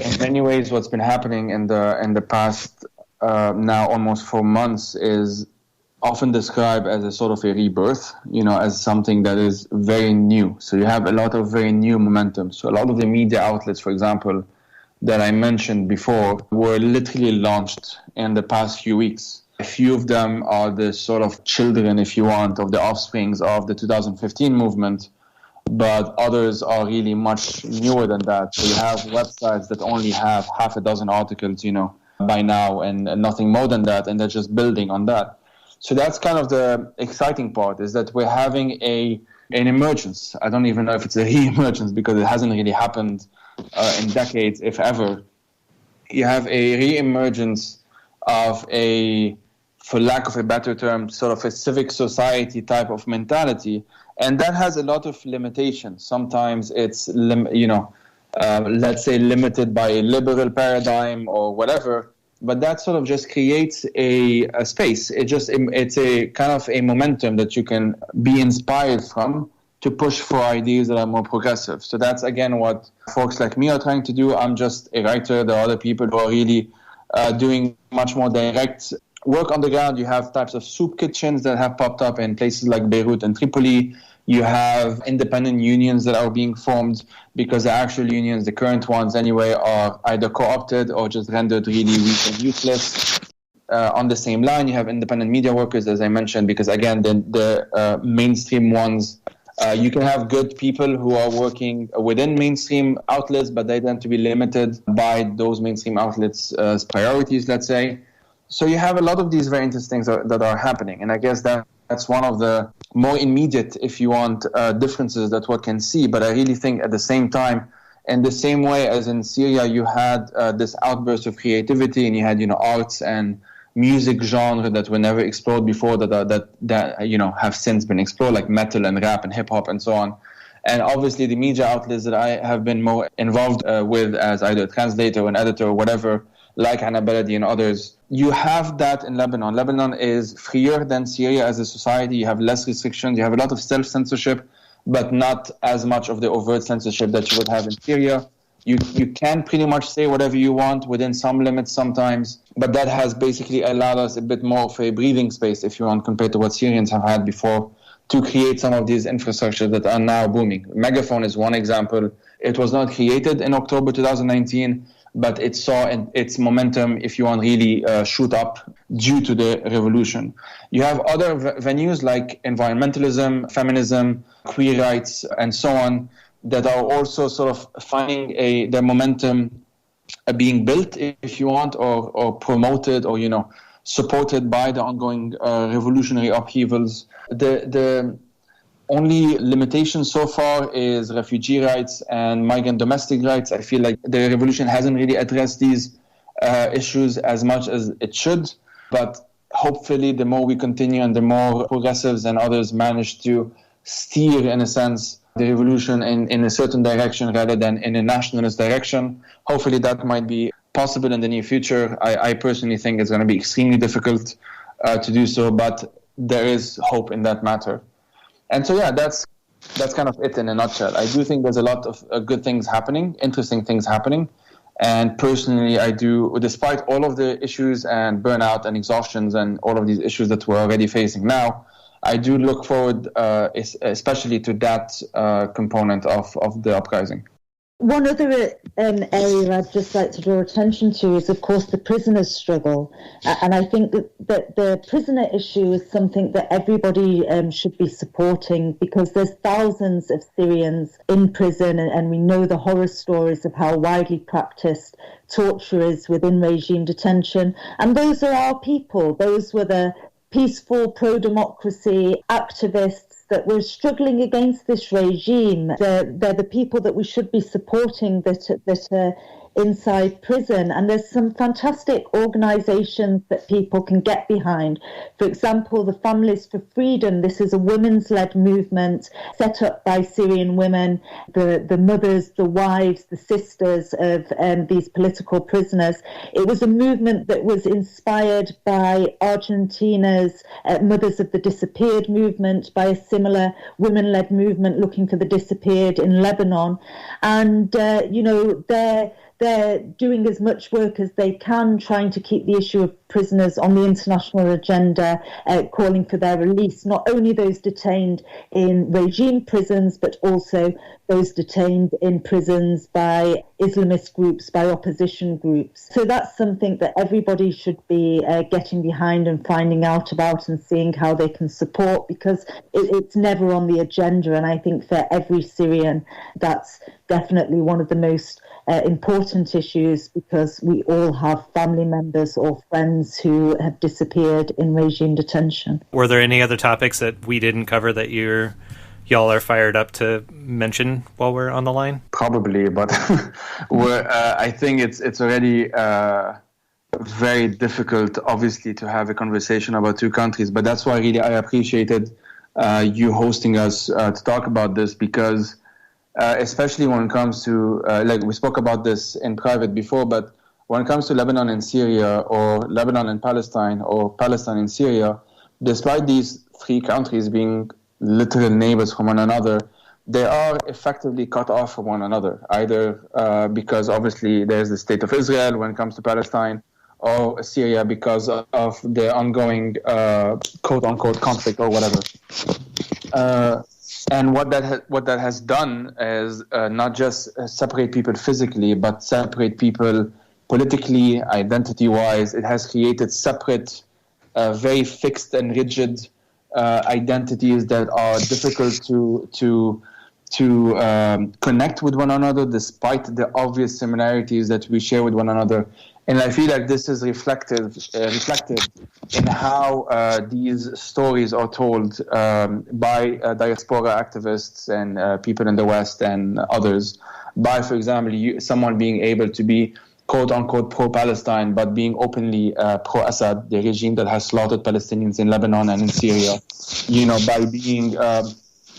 in many ways what's been happening in the past now almost 4 months is often described as a sort of a rebirth, as something that is very new. So you have a lot of very new momentum. So a lot of the media outlets, for example, that I mentioned before, were literally launched in the past few weeks. A few of them are the sort of children, if you want, of the offsprings of the 2015 movement, but others are really much newer than that. So you have websites that only have half a dozen articles, by now, and nothing more than that, and they're just building on that. So that's kind of the exciting part, is that we're having an emergence. I don't even know if it's a re-emergence because it hasn't really happened in decades, if ever. You have a re-emergence of for lack of a better term, sort of a civic society type of mentality. And that has a lot of limitations. Sometimes it's, let's say limited by a liberal paradigm or whatever. But that sort of just creates a space. It's a kind of a momentum that you can be inspired from to push for ideas that are more progressive. So that's, again, what folks like me are trying to do. I'm just a writer. There are other people who are really doing much more direct work on the ground. You have types of soup kitchens that have popped up in places like Beirut and Tripoli. You have independent unions that are being formed because the actual unions, the current ones anyway, are either co-opted or just rendered really weak and useless. On the same line, you have independent media workers, as I mentioned, because, again, the mainstream ones, you can have good people who are working within mainstream outlets, but they tend to be limited by those mainstream outlets' priorities, let's say. So you have a lot of these very interesting things that are happening. And I guess that's one of the more immediate, if you want, differences that one can see. But I really think at the same time, in the same way as in Syria, you had this outburst of creativity, and you had, arts and music genre that were never explored before that have since been explored, like metal and rap and hip hop and so on. And obviously the media outlets that I have been more involved with as either a translator or an editor or whatever, like Hannah Beladi and others, you have that in Lebanon. Lebanon is freer than Syria as a society. You have less restrictions. You have a lot of self-censorship, but not as much of the overt censorship that you would have in Syria. You can pretty much say whatever you want within some limits sometimes, but that has basically allowed us a bit more of a breathing space, if you want, compared to what Syrians have had before, to create some of these infrastructures that are now booming. Megaphone is one example. It was not created in October 2019, but it saw its momentum, if you want, really shoot up due to the revolution. You have other venues like environmentalism, feminism, queer rights, and so on, that are also sort of finding their momentum being built, if you want, or promoted, or, supported by the ongoing revolutionary upheavals. The only limitation so far is refugee rights and migrant domestic rights. I feel like the revolution hasn't really addressed these issues as much as it should, but hopefully the more we continue and the more progressives and others manage to steer, in a sense, the revolution in a certain direction rather than in a nationalist direction, hopefully that might be possible in the near future. I personally think it's going to be extremely difficult to do so, but there is hope in that matter. And so, yeah, that's kind of it in a nutshell. I do think there's a lot of good things happening, interesting things happening. And personally, I do, despite all of the issues and burnout and exhaustions and all of these issues that we're already facing now, I do look forward especially to that component of the uprising. One other area I'd just like to draw attention to is, of course, the prisoners' struggle. And I think that the prisoner issue is something that everybody should be supporting, because there's thousands of Syrians in prison, and we know the horror stories of how widely practiced torture is within regime detention. And those are our people. Those were the peaceful pro-democracy activists that were struggling against this regime. They're the people that we should be supporting that are inside prison. And there's some fantastic organisations that people can get behind. For example, the Families for Freedom. This is a women's-led movement set up by Syrian women, the mothers, the wives, the sisters of these political prisoners. It was a movement that was inspired by Argentina's Mothers of the Disappeared movement, by a similar women-led movement looking for the disappeared in Lebanon. And, they're doing as much work as they can, trying to keep the issue of prisoners on the international agenda, calling for their release, not only those detained in regime prisons, but also those detained in prisons by Islamist groups, by opposition groups. So that's something that everybody should be getting behind and finding out about and seeing how they can support, because it's never on the agenda. And I think for every Syrian, that's definitely one of the most important issues, because we all have family members or friends who have disappeared in regime detention. Were there any other topics that we didn't cover that y'all are fired up to mention while we're on the line? Probably, but I think it's already very difficult, obviously, to have a conversation about two countries. But that's why really I appreciated you hosting us to talk about this, because especially when it comes to, like we spoke about this in private before, but when it comes to Lebanon and Syria, or Lebanon and Palestine, or Palestine and Syria, despite these three countries being literal neighbors from one another, they are effectively cut off from one another, either because obviously there's the state of Israel when it comes to Palestine, or Syria because of the ongoing quote-unquote conflict or whatever. And what that has done is not just separate people physically, but separate people politically, identity-wise. It has created separate, very fixed and rigid identities that are difficult to connect with one another, despite the obvious similarities that we share with one another. And I feel like this is reflected in how these stories are told by diaspora activists and people in the West and others. By, for example, someone being able to be quote-unquote pro-Palestine, but being openly pro-Assad, the regime that has slaughtered Palestinians in Lebanon and in Syria. By being,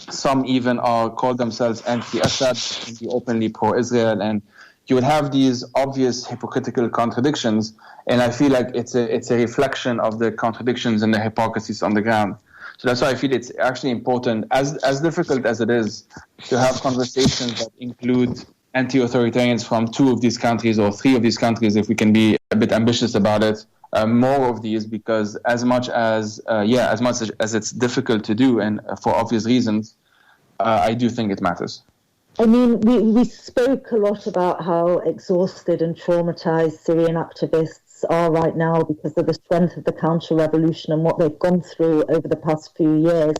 some even call themselves anti-Assad and be openly pro-Israel, and you would have these obvious hypocritical contradictions, and I feel like it's a reflection of the contradictions and the hypocrisies on the ground. So that's why I feel it's actually important, as difficult as it is, to have conversations that include anti-authoritarians from two of these countries or three of these countries, if we can be a bit ambitious about it, more of these, because as much as it's difficult to do, and for obvious reasons, I do think it matters. I mean, we spoke a lot about how exhausted and traumatized Syrian activists are right now because of the strength of the counter-revolution and what they've gone through over the past few years.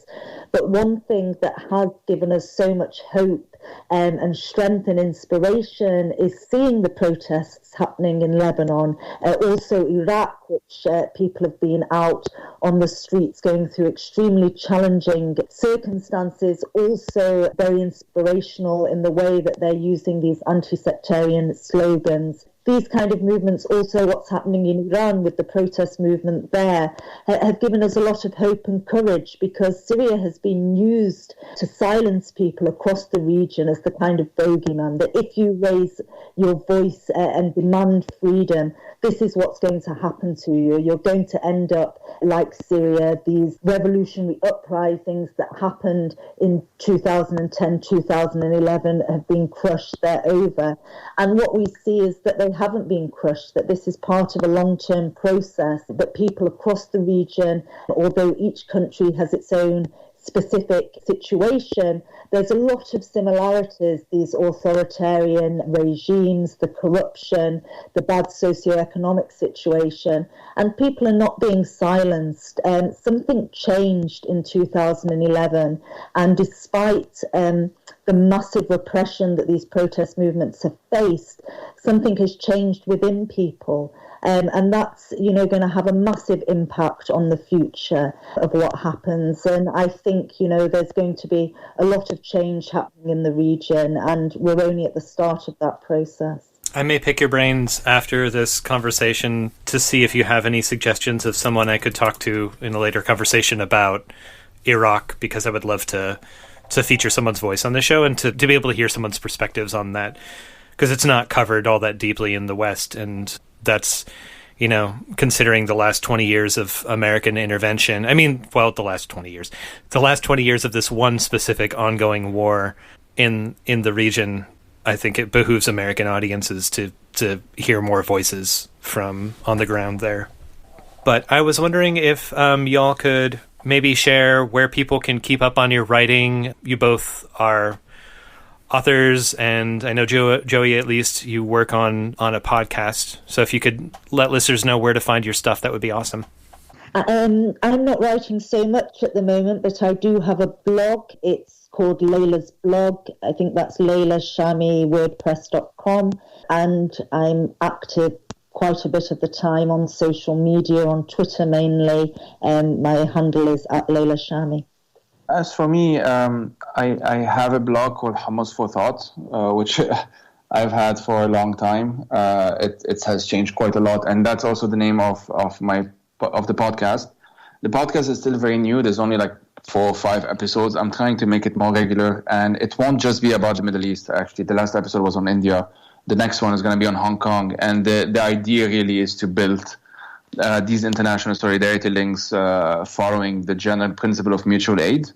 But one thing that has given us so much hope and strength and inspiration is seeing the protests happening in Lebanon, also Iraq, which people have been out on the streets going through extremely challenging circumstances, also very inspirational in the way that they're using these anti-sectarian slogans. These kind of movements, also what's happening in Iran with the protest movement there, have given us a lot of hope and courage, because Syria has been used to silence people across the region as the kind of bogeyman, that if you raise your voice and demand freedom, this is what's going to happen to you. You're going to end up like Syria. These revolutionary uprisings that happened in 2010, 2011 have been crushed. They're over. And what we see is that they haven't been crushed, that this is part of a long-term process, that people across the region, although each country has its own specific situation, there's a lot of similarities, these authoritarian regimes, the corruption, the bad socioeconomic situation, and people are not being silenced. Something changed in 2011, and despite the massive repression that these protest movements have faced, something has changed within people. And that's, going to have a massive impact on the future of what happens. And I think, there's going to be a lot of change happening in the region, and we're only at the start of that process. I may pick your brains after this conversation to see if you have any suggestions of someone I could talk to in a later conversation about Iraq, because I would love to feature someone's voice on the show and to be able to hear someone's perspectives on that, because it's not covered all that deeply in the West. And that's, considering the last 20 years of American intervention. I mean, well, the last 20 years of this one specific ongoing war in the region, I think it behooves American audiences to hear more voices from on the ground there. But I was wondering if y'all could maybe share where people can keep up on your writing. You both are authors, and I know Joey, at least you work on a podcast. So if you could let listeners know where to find your stuff, that would be awesome. I'm not writing so much at the moment, but I do have a blog. It's called Leila's Blog. I think that's Leila Al-Shami, wordpress.com. And I'm active quite a bit of the time on social media, on Twitter mainly. My handle is @Leila Al-Shami. As for me, I have a blog called Hummus for Thought, which I've had for a long time. It has changed quite a lot, and that's also the name of the podcast. The podcast is still very new. There's only like 4 or 5 episodes. I'm trying to make it more regular, and it won't just be about the Middle East. Actually, the last episode was on India. The next one is going to be on Hong Kong, and the idea really is to build these international solidarity links following the general principle of mutual aid.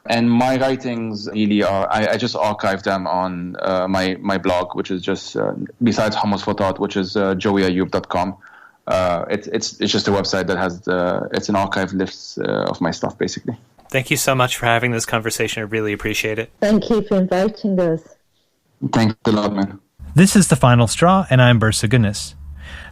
And my writings really are, I just archive them on my blog, which is just, besides Hummus for Thought, which is joeyayoub.com. It's just a website that has, it's an archive list of my stuff, basically. Thank you so much for having this conversation. I really appreciate it. Thank you for inviting us. Thanks a lot, man. This is The Final Straw, and I'm Bursa Gunas.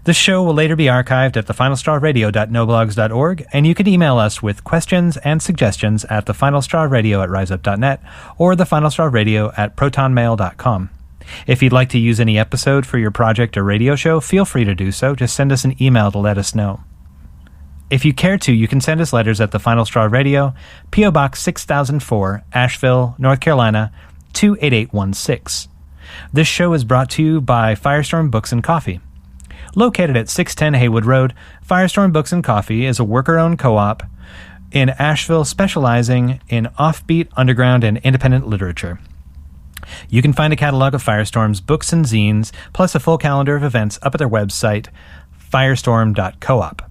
This show will later be archived at thefinalstrawradio.noblogs.org, and you can email us with questions and suggestions at thefinalstrawradio@riseup.net or thefinalstrawradio@protonmail.com. If you'd like to use any episode for your project or radio show, feel free to do so. Just send us an email to let us know. If you care to, you can send us letters at The Final Straw Radio, P.O. Box 6004, Asheville, North Carolina, 28816. This show is brought to you by Firestorm Books and Coffee. Located at 610 Haywood Road, Firestorm Books and Coffee is a worker-owned co-op in Asheville specializing in offbeat, underground, and independent literature. You can find a catalog of Firestorm's books and zines, plus a full calendar of events up at their website, firestorm.coop.